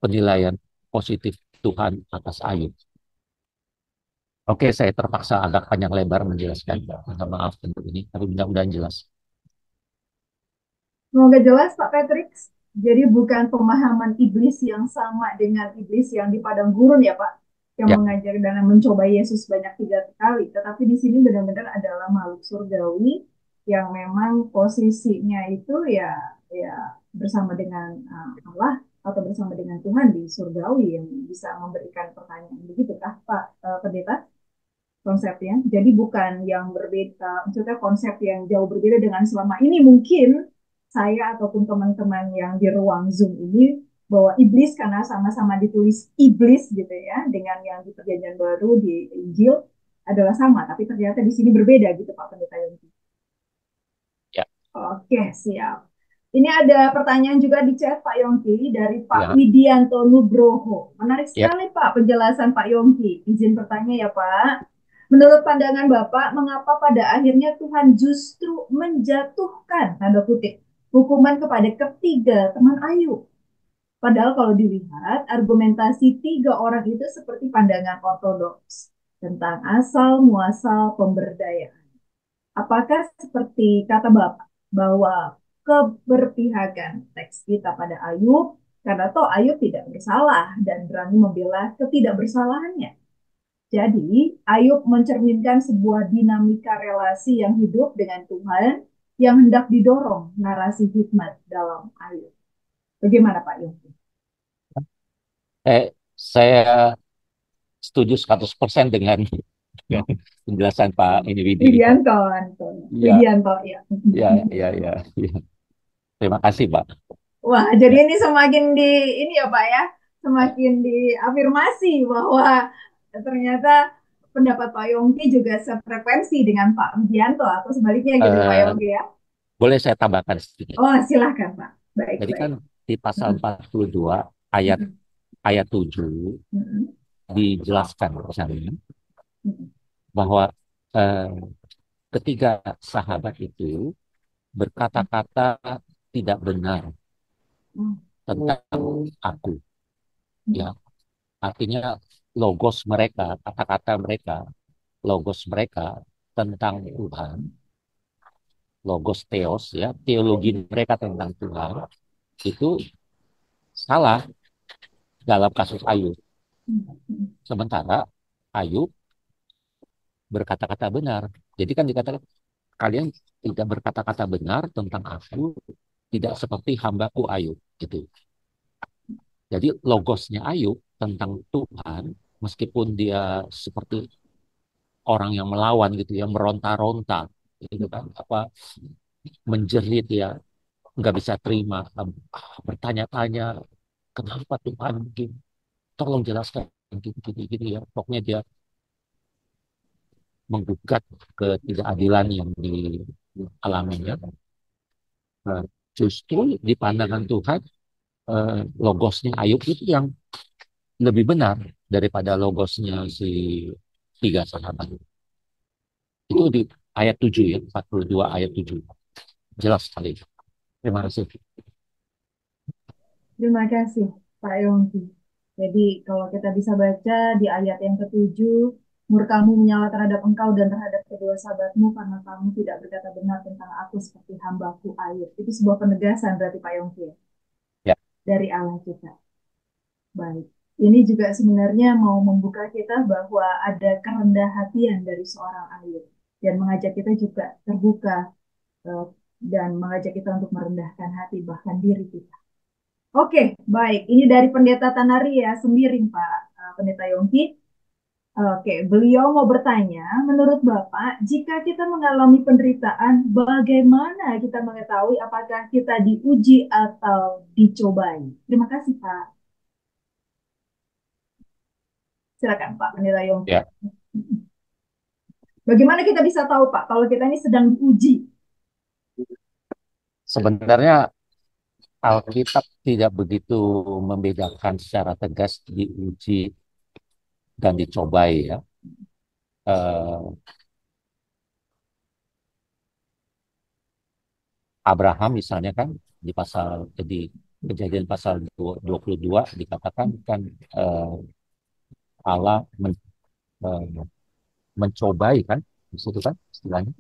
penilaian positif Tuhan atas Ayub. Oke, saya terpaksa agak panjang lebar menjelaskan. Minta maaf untuk ini, tapi mudah-mudahan jelas. Semoga jelas Pak Patrick. Jadi bukan pemahaman iblis yang sama dengan iblis yang di padang gurun ya Pak, yang Ya, mengajar dan mencoba Yesus banyak 3 kali. Tetapi di sini benar-benar adalah makhluk surgawi yang memang posisinya itu ya bersama dengan Allah atau bersama dengan Tuhan di surgawi yang bisa memberikan pertanyaan. Begitukah Pak Pendeta? Konsepnya. Jadi bukan yang berbeda, maksudnya konsep yang jauh berbeda dengan selama ini mungkin saya ataupun teman-teman yang di ruang Zoom ini bahwa iblis karena sama-sama ditulis iblis gitu ya dengan yang di Perjanjian Baru di Injil adalah sama, tapi ternyata di sini berbeda gitu Pak Pendeta Yongki. ya, Oke, siap. Ini ada pertanyaan juga di chat Pak Yongki dari Pak ya, Widianto Nugroho. Menarik ya. sekali Pak penjelasan Pak Yongki. Izin bertanya ya Pak. Menurut pandangan Bapak, mengapa pada akhirnya Tuhan justru menjatuhkan, tanda kutip, hukuman kepada ketiga teman Ayub? Padahal kalau dilihat, argumentasi 3 orang itu seperti pandangan ortodoks tentang asal muasal pemberdayaan. Apakah seperti kata Bapak bahwa keberpihakan teks kita pada Ayub karena toh Ayub tidak bersalah dan berani membela ketidakbersalahannya. Jadi, Ayub mencerminkan sebuah dinamika relasi yang hidup dengan Tuhan yang hendak didorong narasi hikmat dalam Ayub. Bagaimana Pak Yongki? Saya setuju 100% dengan penjelasan Pak ini Widi. Widianto, Anton. Ya, Widianto, ya. ya, ya, ya, ya. Terima kasih, Pak. Wah, jadi Ya, ini semakin di ini ya Pak ya, semakin diafirmasi bahwa ternyata pendapat Pak Yongki juga sefrekuensi dengan Pak Widianto atau sebaliknya gitu Pak eh, Yongki ya. boleh saya tambahkan sedikit. Oh, silahkan Pak. Baik, Jadi kan baik. di pasal 42 ayat ayat 7 dijelaskan misalnya bahwa eh, ketiga sahabat itu berkata-kata tidak benar tentang aku, ya. Artinya kata-kata mereka, logos mereka tentang Tuhan, logos theos, ya, teologi mereka tentang Tuhan itu salah dalam kasus Ayub. Sementara Ayub berkata-kata benar. Jadi kan dikatakan kalian tidak berkata-kata benar tentang aku, tidak seperti hambaku Ayub gitu. Jadi logosnya Ayub tentang Tuhan, meskipun dia seperti orang yang melawan gitu ya, meronta-ronta gitu kan, apa menjerit ya, nggak bisa terima, bertanya-tanya kenapa Tuhan begini, tolong jelaskan gini ya. Pokoknya dia menggugat ketidakadilan yang dialaminya. Nah, justru di pandangan Tuhan, logosnya Ayub itu yang lebih benar daripada logosnya si tiga sahabat. Itu di ayat 7 ya, 42 ayat 7. Jelas sekali. Terima kasih. Terima kasih, Pak Yongki. Jadi, kalau kita bisa baca di ayat yang ketujuh, murkamu menyala terhadap engkau dan terhadap kedua sahabatmu karena kamu tidak berkata benar tentang aku seperti hambaku Ayub. Itu sebuah penegasan berarti Pak Yongki ya, Ya, dari Allah kita. Baik. Ini juga sebenarnya mau membuka kita bahwa ada kerendah hatian dari seorang Ayub dan mengajak kita juga terbuka eh, dan mengajak kita untuk merendahkan hati bahkan diri kita. Oke, baik. Ini dari Pendeta Tanaria Sembiring, Pak Pendeta Yongki. Oke, beliau mau bertanya, menurut Bapak, jika kita mengalami penderitaan, bagaimana kita mengetahui apakah kita diuji atau dicobai? Terima kasih, Pak. Silakan, Pak Pendeta Yongki. ya. Bagaimana kita bisa tahu, Pak, kalau kita ini sedang diuji? Sebenarnya Alkitab tidak begitu membedakan secara tegas diuji dan dicobai ya. Eh, Abraham misalnya kan di kejadian pasal 22 dikatakan kan eh, Allah eh, mencobai kan di situ kan istilahnya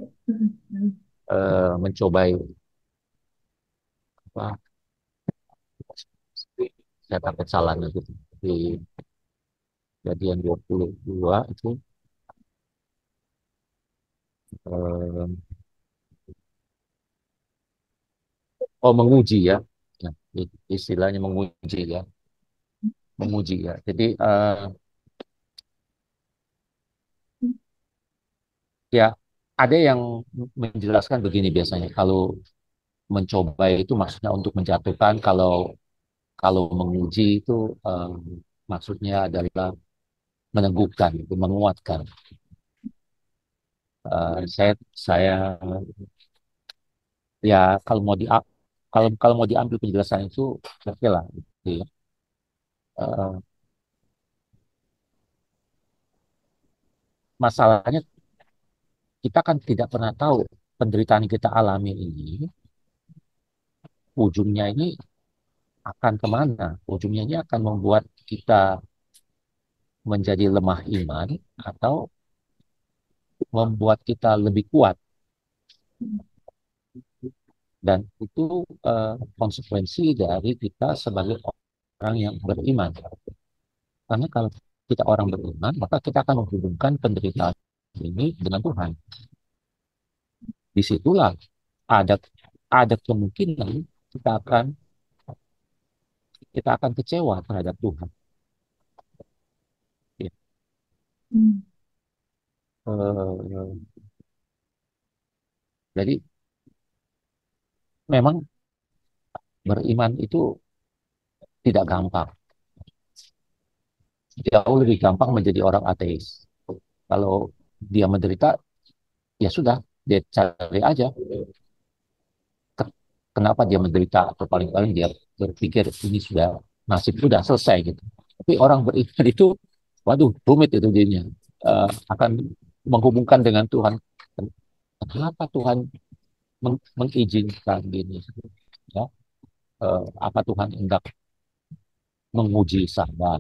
mencobai apa saya takut salah nanti di kejadian 22 itu eh, menguji ya. Ya, istilahnya menguji ya, menguji ya. Jadi ya ada yang menjelaskan begini biasanya kalau mencoba itu maksudnya untuk menjatuhkan, kalau kalau menguji itu eh, maksudnya adalah meneguhkan, itu menguatkan. Saya ya kalau mau di kalau kalau mau diambil penjelasan itu oke lah gitu ya. Eh, Masalahnya kita kan tidak pernah tahu penderitaan yang kita alami ini ujungnya ini akan kemana? Ujungnya ini akan membuat kita menjadi lemah iman atau membuat kita lebih kuat, dan itu konsekuensi dari kita sebagai orang yang beriman. Karena kalau kita orang beriman, maka kita akan menghubungkan penderitaan ini dengan Tuhan. Disitulah ada ada kemungkinan kita akan kita akan kecewa terhadap Tuhan. Ya. Hmm. Eh, jadi memang beriman itu tidak gampang. Jauh lebih gampang menjadi orang ateis. Kalau dia menderita, ya sudah, dia cari aja kenapa dia menderita, atau paling-paling dia berpikir ini sudah nasib sudah selesai gitu. Tapi orang beriman itu, waduh, rumit itu jadinya. Akan menghubungkan dengan Tuhan. Kenapa Tuhan mengizinkan gini? Ya, apa Tuhan hendak menguji saya?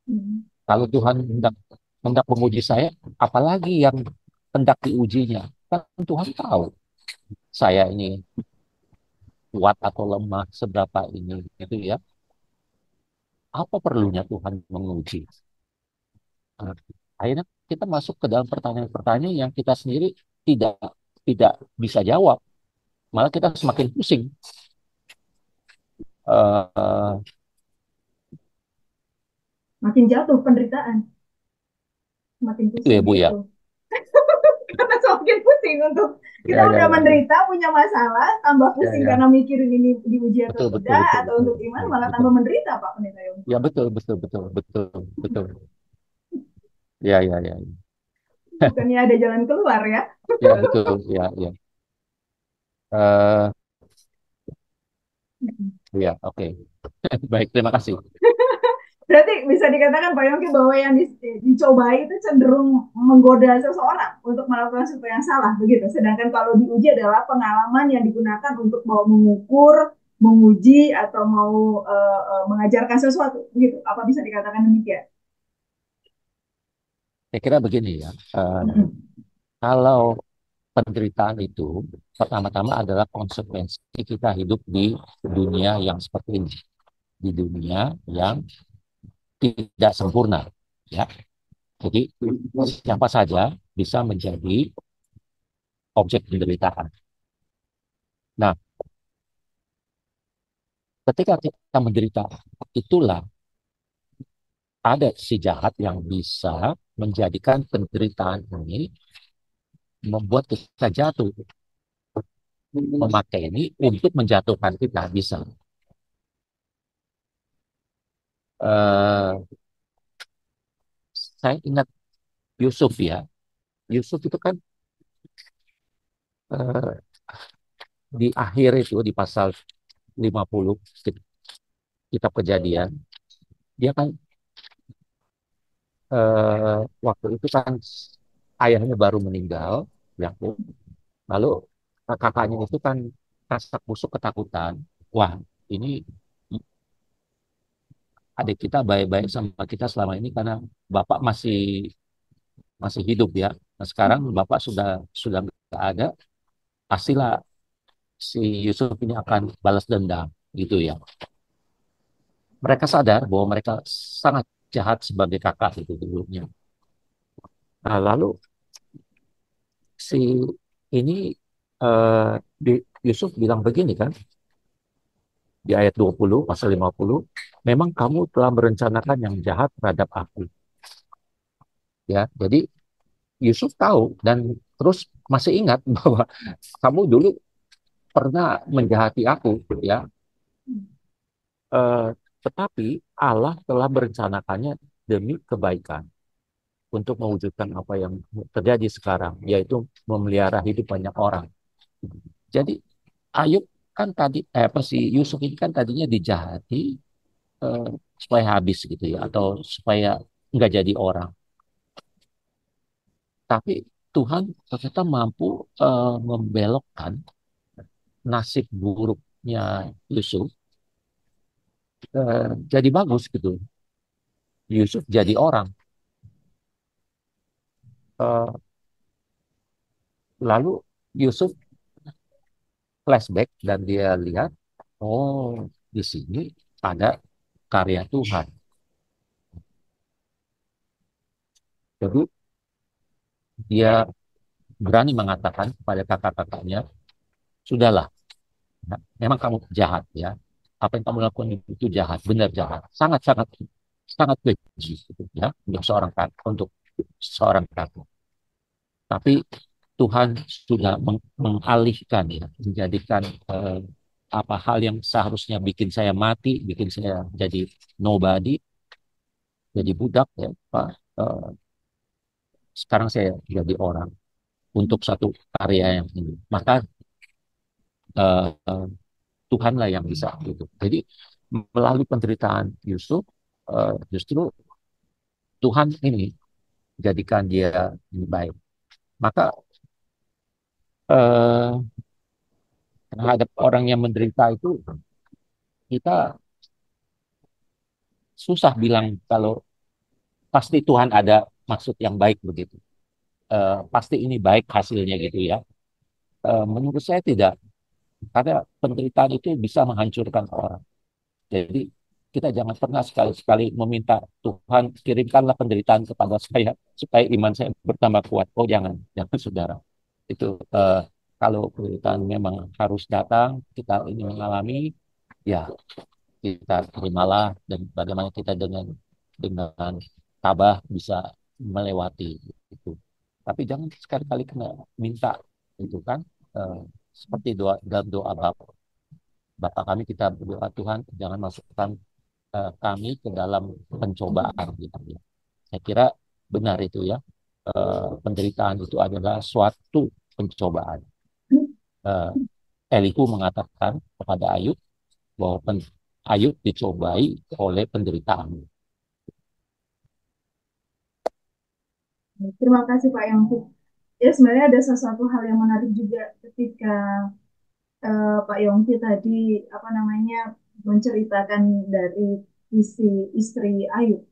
Hmm. Kalau Tuhan hendak hendak menguji saya, apalagi yang hendak diujinya? Kan Tuhan tahu saya ini kuat atau lemah seberapa ini, gitu ya. Apa perlunya Tuhan menguji? Nah, akhirnya kita masuk ke dalam pertanyaan-pertanyaan yang kita sendiri tidak tidak bisa jawab. Malah kita semakin pusing. Eh, Makin jatuh penderitaan, makin itu ya pusing Bu ya. gitu. Karena semakin pusing untuk kita Ya, ya, udah ya, ya. menderita, punya masalah, tambah Ya, pusing ya. karena mikirin ini diuji atau Betul, betul, tidak, betul, atau betul, untuk iman betul, malah betul. tambah menderita, Pak Pendeta Yongki. Ya, betul, betul, betul, betul, betul. Ya, ya, ya. Bukannya ada jalan keluar ya. Ya, betul. Ya, ya. Eh, ya, oke. Baik, terima kasih. Berarti bisa dikatakan Pak Yongki bahwa yang dicobai itu cenderung menggoda seseorang untuk melakukan sesuatu yang salah, begitu. Sedangkan kalau diuji adalah pengalaman yang digunakan untuk mau mengukur, menguji, atau mau mengajarkan sesuatu, begitu. Apa bisa dikatakan demikian? Saya kira begini ya, kalau penderitaan itu pertama-tama adalah konsekuensi kita hidup di dunia yang seperti ini, di dunia yang tidak sempurna, ya. Jadi siapa saja bisa menjadi objek penderitaan. Nah, ketika kita menderita, itulah ada si jahat yang bisa menjadikan penderitaan ini membuat kita jatuh, memakai ini untuk menjatuhkan kita bisa. Eh, saya ingat Yusuf ya. Yusuf itu kan eh, di akhir itu di pasal 50 kitab Kejadian, dia kan waktu itu kan ayahnya baru meninggal, Yakub. Lalu kakaknya itu kan kasak kusuk ketakutan. Wah, ini adik kita baik-baik sama kita selama ini karena bapak masih masih hidup ya. Nah, sekarang bapak sudah nggak ada, pastilah si Yusuf ini akan balas dendam gitu ya. Mereka sadar bahwa mereka sangat jahat sebagai kakak itu dulunya. Nah, lalu si ini eh, Yusuf bilang begini kan di ayat 20 pasal 50, memang kamu telah merencanakan yang jahat terhadap aku. Ya, jadi Yusuf tahu dan terus masih ingat bahwa kamu dulu pernah menjahati aku, ya. Eh, tetapi Allah telah merencanakannya demi kebaikan untuk mewujudkan apa yang terjadi sekarang, yaitu memelihara hidup banyak orang. Jadi Ayub kan tadi, apa si Yusuf ini kan tadinya dijahati eh, supaya habis gitu ya, atau supaya nggak jadi orang. Tapi Tuhan ternyata mampu membelokkan nasib buruknya Yusuf jadi bagus gitu. Yusuf jadi orang. Eh, lalu Yusuf flashback dan dia lihat, oh di sini ada karya Tuhan. Jadi dia berani mengatakan kepada kakak-kakaknya, sudahlah, memang kamu jahat ya. Apa yang kamu lakukan itu jahat, benar jahat, sangat sangat sangat keji gitu, ya untuk seorang kakak, untuk seorang kakak. Tapi Tuhan sudah mengalihkan ya, menjadikan apa hal yang seharusnya bikin saya mati, bikin saya jadi nobody, jadi budak ya, Pak. Eh, sekarang saya jadi orang untuk satu karya yang ini. Maka eh, Tuhanlah yang bisa gitu. Jadi melalui penderitaan Yusuf, justru Tuhan ini jadikan dia lebih baik. Maka eh, terhadap orang yang menderita itu kita susah bilang kalau pasti Tuhan ada maksud yang baik begitu. Pasti ini baik hasilnya gitu ya. Menurut saya tidak, karena penderitaan itu bisa menghancurkan orang. Jadi kita jangan pernah sekali-sekali meminta Tuhan kirimkanlah penderitaan kepada saya supaya iman saya bertambah kuat. Oh jangan, jangan saudara. Itu kalau penderitaan memang harus datang, kita ini mengalami, ya kita terimalah dan bagaimana kita dengan tabah bisa melewati itu. Tapi jangan sekali-kali kena minta itu kan, eh, seperti doa dalam doa Bapa kami kita berdoa Tuhan jangan masukkan kami ke dalam pencobaan gitu ya. Saya kira benar itu ya. Penderitaan itu adalah suatu pencobaan. Eh, Elihu mengatakan kepada Ayub bahwa Ayub dicobai oleh penderitaan. Terima kasih Pak Yongki. Ya sebenarnya ada sesuatu hal yang menarik juga ketika Pak Yongki tadi apa namanya menceritakan dari sisi istri Ayu.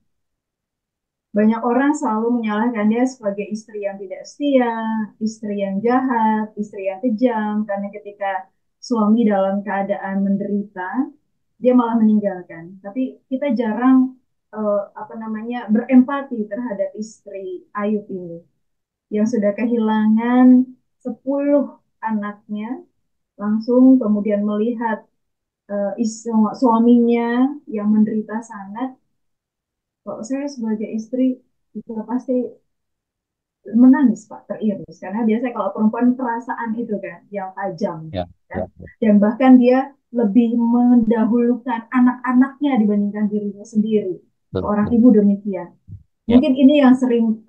Banyak orang selalu menyalahkan dia sebagai istri yang tidak setia, istri yang jahat, istri yang kejam, karena ketika suami dalam keadaan menderita, dia malah meninggalkan. Tapi kita jarang apa namanya berempati terhadap istri Ayub ini yang sudah kehilangan 10 anaknya, langsung kemudian melihat suaminya yang menderita sangat. Kalau saya sebagai istri itu pasti menangis Pak, teriris. Karena biasanya kalau perempuan perasaan itu kan yang tajam. Ya, Kan? ya, Dan bahkan dia lebih mendahulukan anak-anaknya dibandingkan dirinya sendiri. Seorang betul. ibu demikian. Ya, Mungkin ini yang sering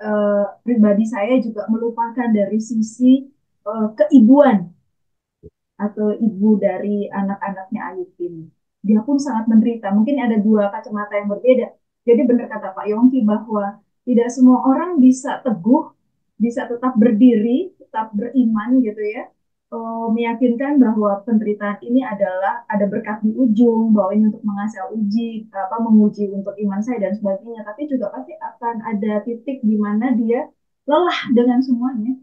pribadi saya juga melupakan dari sisi keibuan atau ibu dari anak-anaknya Ayub ini. Dia pun sangat menderita. Mungkin ada dua kacamata yang berbeda. Jadi benar kata Pak Yongki bahwa tidak semua orang bisa teguh, bisa tetap berdiri, tetap beriman gitu ya. Meyakinkan bahwa penderitaan ini adalah ada berkat di ujung, bahwa ini untuk mengasah uji, apa menguji untuk iman saya dan sebagainya. Tapi juga pasti akan ada titik di mana dia lelah dengan semuanya.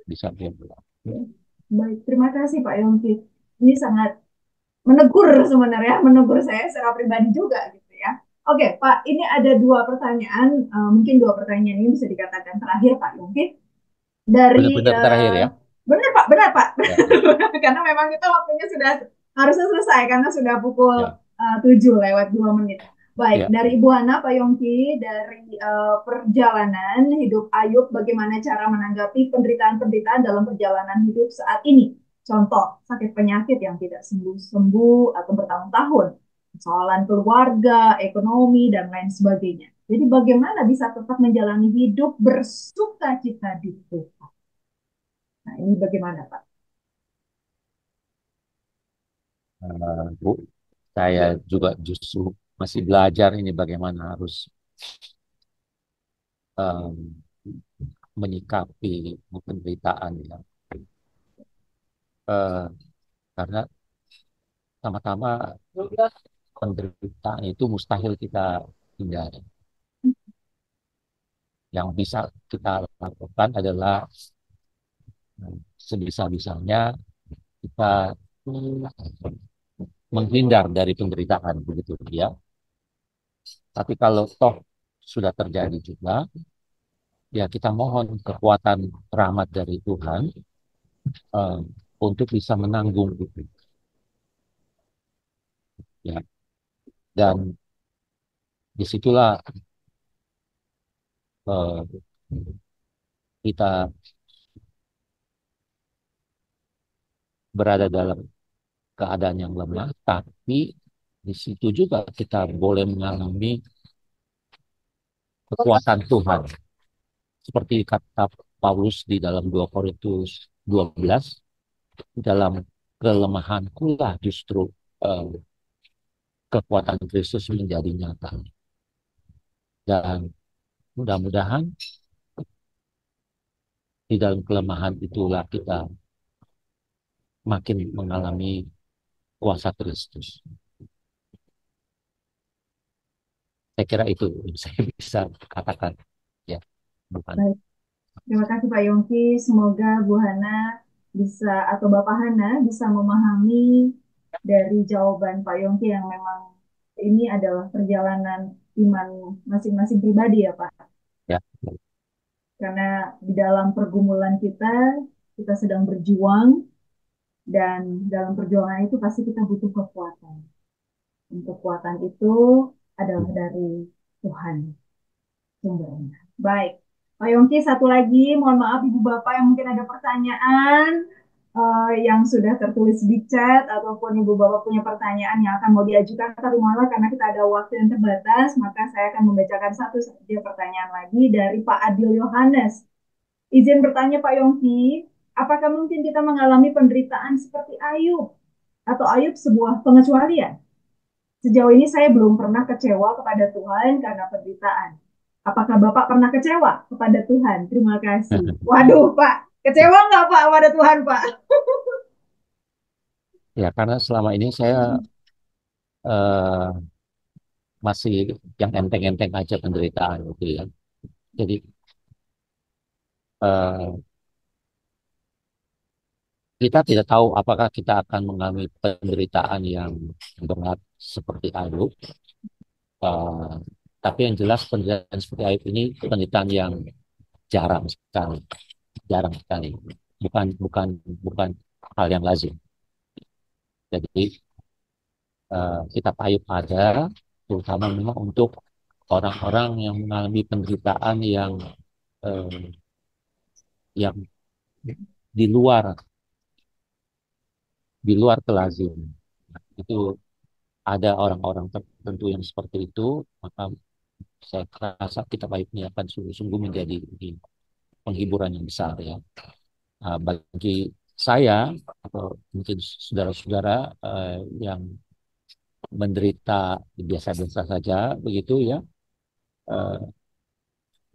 bisa dia bilang. Ya. Baik, terima kasih Pak Yongki. Ini sangat menegur sebenarnya, menegur saya secara pribadi juga gitu ya. Oke, Pak, ini ada dua pertanyaan, mungkin dua pertanyaan ini bisa dikatakan terakhir Pak Yongki. Dari Benar-benar terakhir ya. benar Pak, Ya, ya, karena memang kita waktunya sudah harusnya selesai karena sudah pukul ya, 7 lewat 2 menit. Baik, ya. dari Ibu Hana, Pak Yongki, dari perjalanan hidup Ayub, bagaimana cara menanggapi penderitaan-penderitaan dalam perjalanan hidup saat ini? Contoh, sakit penyakit yang tidak sembuh-sembuh atau bertahun-tahun, persoalan keluarga, ekonomi, dan lain sebagainya. Jadi bagaimana bisa tetap menjalani hidup bersuka cita di Tuhan? Nah, ini bagaimana, Pak? Bu, saya juga justru masih belajar ini bagaimana harus em, menyikapi penderitaan ya. Eh, karena sama-sama penderitaan itu mustahil kita hindari. Yang bisa kita lakukan adalah sebisa-bisanya kita menghindar dari penderitaan begitu ya. Tapi kalau toh sudah terjadi juga, ya kita mohon kekuatan rahmat dari Tuhan eh, untuk bisa menanggung itu ya. Dan disitulah eh, kita berada dalam keadaan yang lemah, tapi di situ juga kita boleh mengalami kekuatan Tuhan. Seperti kata Paulus di dalam 2 Korintus 12, dalam kelemahanku lah justru eh, kekuatan Kristus menjadi nyata. Dan mudah-mudahan di dalam kelemahan itulah kita makin mengalami kuasa Kristus. Saya kira itu yang saya bisa katakan. Ya, bukan. Baik, terima kasih Pak Yongki. Semoga Bu Hana bisa atau Bapak Hana bisa memahami dari jawaban Pak Yongki yang memang ini adalah perjalanan iman masing-masing pribadi ya Pak. Ya, Karena di dalam pergumulan kita, kita sedang berjuang dan dalam perjuangan itu pasti kita butuh kekuatan. Dan kekuatan itu adalah dari Tuhan sumbernya. Baik, Pak Yongki satu lagi, mohon maaf Ibu Bapak yang mungkin ada pertanyaan yang sudah tertulis di chat ataupun Ibu Bapak punya pertanyaan yang akan mau diajukan, tapi malah karena kita ada waktu yang terbatas, maka saya akan membacakan satu saja pertanyaan lagi dari Pak Adil Yohanes. Izin bertanya Pak Yongki, apakah mungkin kita mengalami penderitaan seperti Ayub atau Ayub sebuah pengecualian? Sejauh ini saya belum pernah kecewa kepada Tuhan karena penderitaan. Apakah Bapak pernah kecewa kepada Tuhan? Terima kasih. Waduh, Pak. Kecewa nggak, Pak, kepada Tuhan, Pak? Ya, karena selama ini saya eh, masih yang enteng-enteng aja penderitaan gitu ya. Jadi eh, kita tidak tahu apakah kita akan mengalami penderitaan yang berat seperti Ayub. Eh, tapi yang jelas penderitaan seperti Ayub ini penderitaan yang jarang sekali, jarang sekali. Bukan bukan bukan hal yang lazim. Jadi kitab Ayub ada, terutama memang untuk orang-orang yang mengalami penderitaan eh, yang di luar di luar kelazim. Itu ada orang-orang tertentu yang seperti itu, maka saya rasa kitab Ayub ini akan sungguh-sungguh menjadi penghiburan yang besar ya. Bagi saya atau mungkin saudara-saudara yang menderita biasa-biasa saja begitu ya, eh,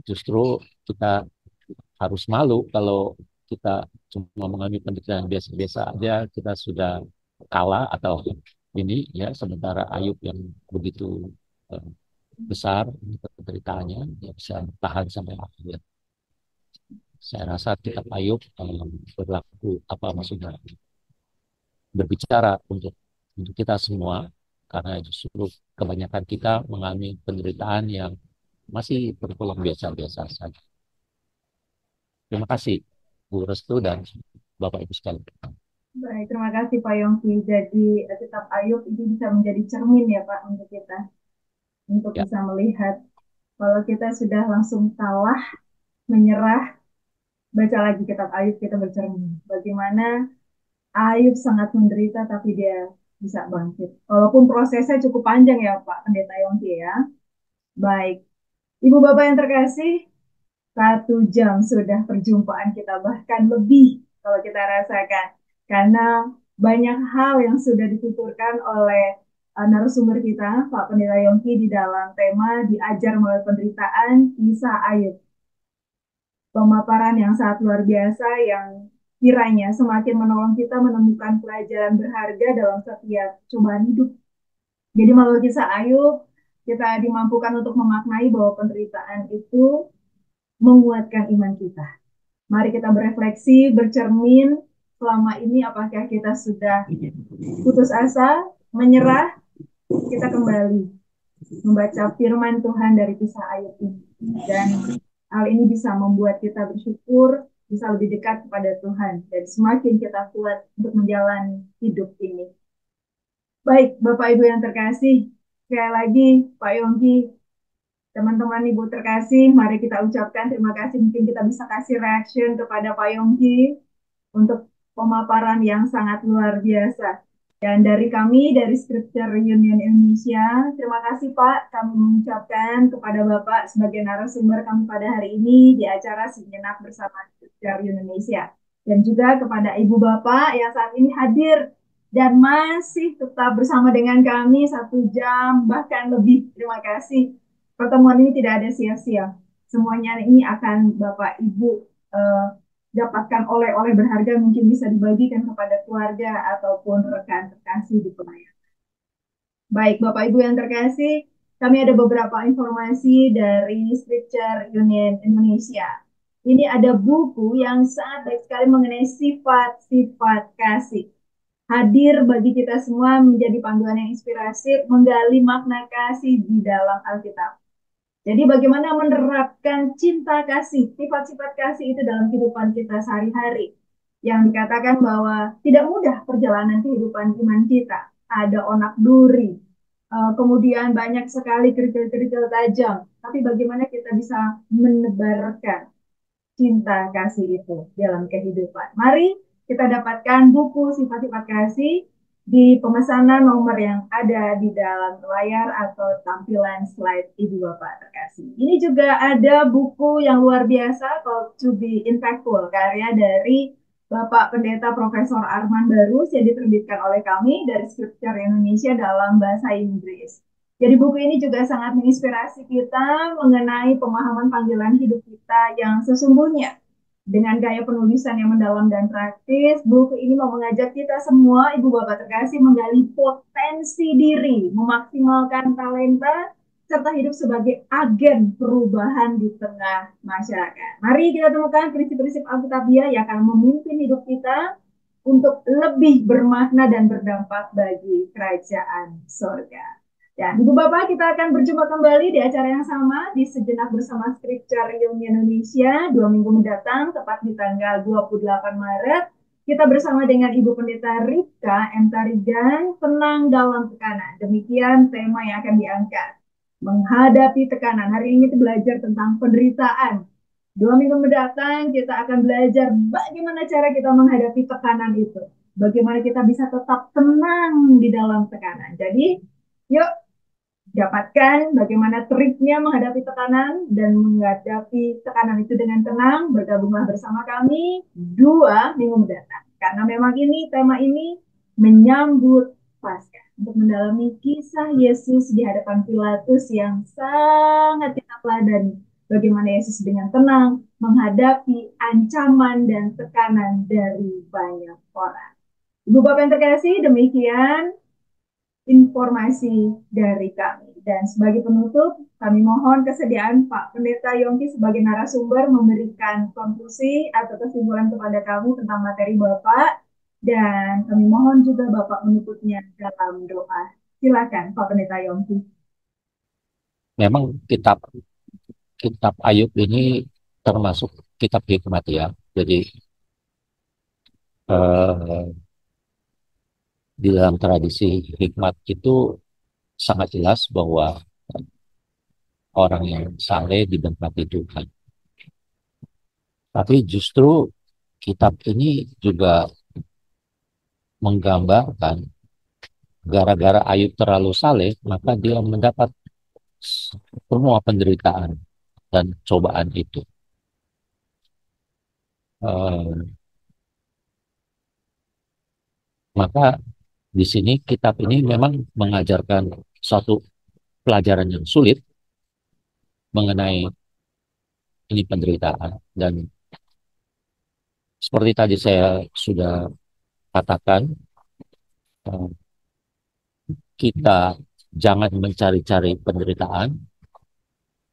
justru kita harus malu kalau kita cuma mengalami penderitaan biasa-biasa aja kita sudah kalah atau ini ya, sementara Ayub yang begitu eh, besar penderitaannya ya bisa bertahan sampai akhir. Saya rasa kitab Ayub berlaku apa maksudnya berbicara untuk kita semua karena justru kebanyakan kita mengalami penderitaan yang masih tergolong biasa-biasa saja. Terima kasih Bu Restu dan Bapak Ibu sekalian. Baik, terima kasih Pak Yongki. Jadi, kitab Ayub itu bisa menjadi cermin ya Pak untuk kita. Untuk Ya, bisa melihat kalau kita sudah langsung kalah, menyerah, baca lagi kitab Ayub, kita bercermin. Bagaimana Ayub sangat menderita, tapi dia bisa bangkit. Walaupun prosesnya cukup panjang ya Pak Pendeta Yongki ya. Baik, Ibu Bapak yang terkasih, 1 jam sudah perjumpaan kita, bahkan lebih kalau kita rasakan. Karena banyak hal yang sudah dituturkan oleh narasumber kita, Pak Pendeta Yongki, di dalam tema diajar melalui penderitaan, kisah Ayub. Pemaparan yang sangat luar biasa yang kiranya semakin menolong kita menemukan pelajaran berharga dalam setiap cobaan hidup. Jadi melalui kisah Ayub, kita dimampukan untuk memaknai bahwa penderitaan itu menguatkan iman kita. Mari kita berefleksi, bercermin, selama ini apakah kita sudah putus asa, menyerah, kita kembali membaca firman Tuhan dari kisah Ayub ini. Dan hal ini bisa membuat kita bersyukur, bisa lebih dekat kepada Tuhan, dan semakin kita kuat untuk menjalani hidup ini. Baik, Bapak Ibu yang terkasih, sekali lagi Pak Yongki, teman-teman Ibu terkasih, mari kita ucapkan terima kasih. Mungkin kita bisa kasih reaction kepada Pak Yongki untuk pemaparan yang sangat luar biasa. Dan dari kami, dari Scripture Union Indonesia, terima kasih Pak. Kami mengucapkan kepada Bapak sebagai narasumber kami pada hari ini di acara Sejenak bersama Scripture Indonesia. Dan juga kepada Ibu Bapak yang saat ini hadir dan masih tetap bersama dengan kami 1 jam, bahkan lebih. Terima kasih. Pertemuan ini tidak ada sia-sia. Semuanya ini akan Bapak Ibu dapatkan oleh-oleh berharga, mungkin bisa dibagikan kepada keluarga ataupun rekan terkasih di pelayan. Baik, Bapak Ibu yang terkasih, kami ada beberapa informasi dari Scripture Union Indonesia. Ini ada buku yang sangat baik sekali mengenai sifat-sifat kasih. Hadir bagi kita semua menjadi panduan yang inspiratif, menggali makna kasih di dalam Alkitab. Jadi bagaimana menerapkan cinta kasih, sifat-sifat kasih itu dalam kehidupan kita sehari-hari. Yang dikatakan bahwa tidak mudah perjalanan kehidupan iman kita. Ada onak duri, kemudian banyak sekali kerikil-kerikil tajam. Tapi bagaimana kita bisa menebarkan cinta kasih itu dalam kehidupan. Mari kita dapatkan buku sifat-sifat kasih di pemesanan nomor yang ada di dalam layar atau tampilan slide Ibu Bapak terkasih. Ini juga ada buku yang luar biasa called To Be Impactful, karya dari Bapak Pendeta Profesor Arman Barus yang diterbitkan oleh kami dari Scripture Indonesia dalam bahasa Inggris. Jadi buku ini juga sangat menginspirasi kita mengenai pemahaman panggilan hidup kita yang sesungguhnya. Dengan gaya penulisan yang mendalam dan praktis, buku ini mau mengajak kita semua, Ibu Bapak terkasih, menggali potensi diri, memaksimalkan talenta, serta hidup sebagai agen perubahan di tengah masyarakat. Mari kita temukan prinsip-prinsip Alkitabiah yang akan memimpin hidup kita untuk lebih bermakna dan berdampak bagi kerajaan sorga. Dan Ibu Bapak, kita akan berjumpa kembali di acara yang sama di Sejenak Bersama Scripture Reunion Indonesia 2 minggu mendatang, tepat di tanggal 28 Maret. Kita bersama dengan Ibu Pendeta Rika M. Tarigan, tenang dalam tekanan. Demikian tema yang akan diangkat. Menghadapi tekanan. Hari ini kita belajar tentang penderitaan. 2 minggu mendatang kita akan belajar bagaimana cara kita menghadapi tekanan itu. Bagaimana kita bisa tetap tenang di dalam tekanan. Jadi, yuk dapatkan bagaimana triknya menghadapi tekanan dan menghadapi tekanan itu dengan tenang. Bergabunglah bersama kami 2 minggu mendatang. Karena memang ini tema ini menyambut Paskah untuk mendalami kisah Yesus di hadapan Pilatus yang sangat kita teladani. Bagaimana Yesus dengan tenang menghadapi ancaman dan tekanan dari banyak orang. Ibu Bapak yang terkasih, demikian informasi dari kami. Dan sebagai penutup, kami mohon kesediaan Pak Pendeta Yongki sebagai narasumber memberikan konklusi atau kesimpulan kepada kami tentang materi Bapak. Dan kami mohon juga Bapak menutupnya dalam doa. Silakan Pak Pendeta Yongki. Memang kitab kitab Ayub ini termasuk kitab hikmat ya. Jadi eh, di dalam tradisi hikmat itu sangat jelas bahwa orang yang saleh diberkati Tuhan. Tapi justru kitab ini juga menggambarkan gara-gara Ayub terlalu saleh, maka dia mendapat semua penderitaan dan cobaan itu. Eh, maka di sini kitab ini memang mengajarkan suatu pelajaran yang sulit mengenai ini penderitaan. Dan seperti tadi saya sudah katakan, eh, kita jangan mencari-cari penderitaan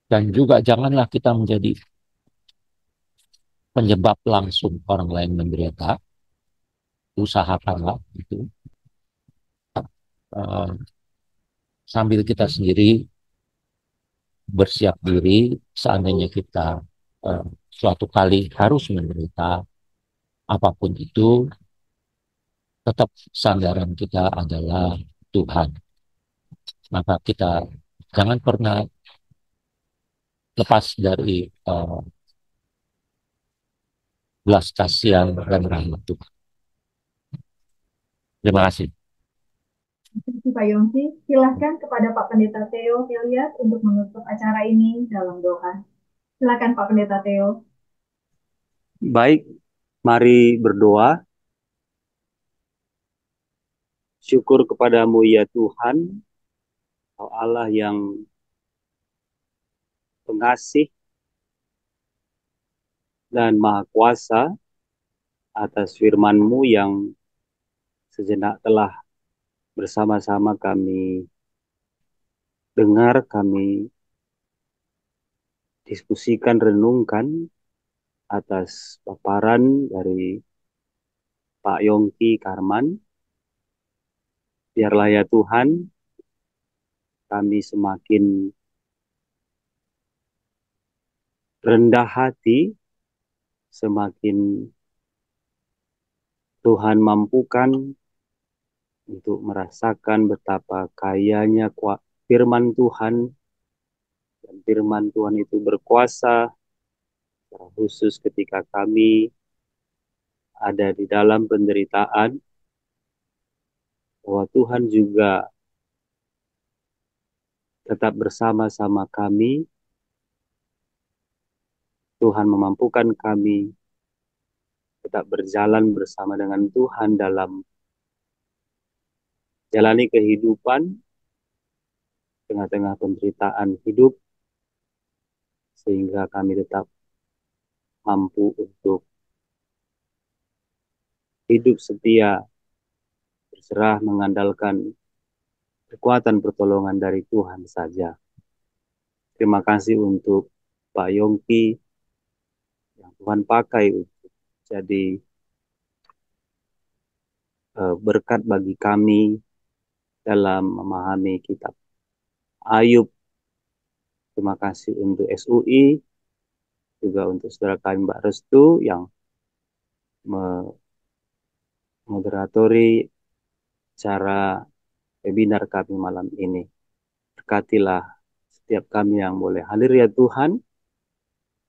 dan juga janganlah kita menjadi penyebab langsung orang lain menderita. Usahakanlah itu eh, sambil kita sendiri bersiap diri seandainya kita suatu kali harus menderita apapun itu, tetap sandaran kita adalah Tuhan. Maka kita jangan pernah lepas dari belas kasihan dan rahmat Tuhan. Terima kasih. Terima kasih Pak Yongki. Silahkan kepada Pak Pendeta Theo Filias untuk menutup acara ini dalam doa. Silakan Pak Pendeta Theo. Baik, mari berdoa. Syukur kepadamu ya Tuhan, Allah yang pengasih dan maha kuasa atas firman-Mu yang sejenak telah bersama-sama kami dengar, kami diskusikan, renungkan atas paparan dari Pak Yongki Karman. Biarlah ya Tuhan, kami semakin rendah hati, semakin Tuhan mampukan untuk merasakan betapa kayanya firman Tuhan, dan firman Tuhan itu berkuasa, secara khusus ketika kami ada di dalam penderitaan, bahwa Tuhan juga tetap bersama-sama kami. Tuhan memampukan kami tetap berjalan bersama dengan Tuhan dalam jalani kehidupan dengan tengah-tengah penderitaan hidup, sehingga kami tetap mampu untuk hidup setia, berserah mengandalkan kekuatan pertolongan dari Tuhan saja. Terima kasih untuk Pak Yongki yang Tuhan pakai untuk jadi berkat bagi kami dalam memahami kitab Ayub. Terima kasih untuk SUI, juga untuk saudara kami Mbak Restu yang memoderatori cara webinar kami malam ini. Berkatilah setiap kami yang boleh hadir ya Tuhan,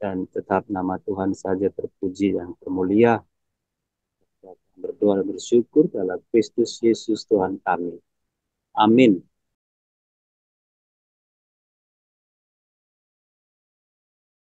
dan tetap nama Tuhan saja terpuji dan termulia. Berdoa dan bersyukur dalam Kristus Yesus Tuhan kami. Amin.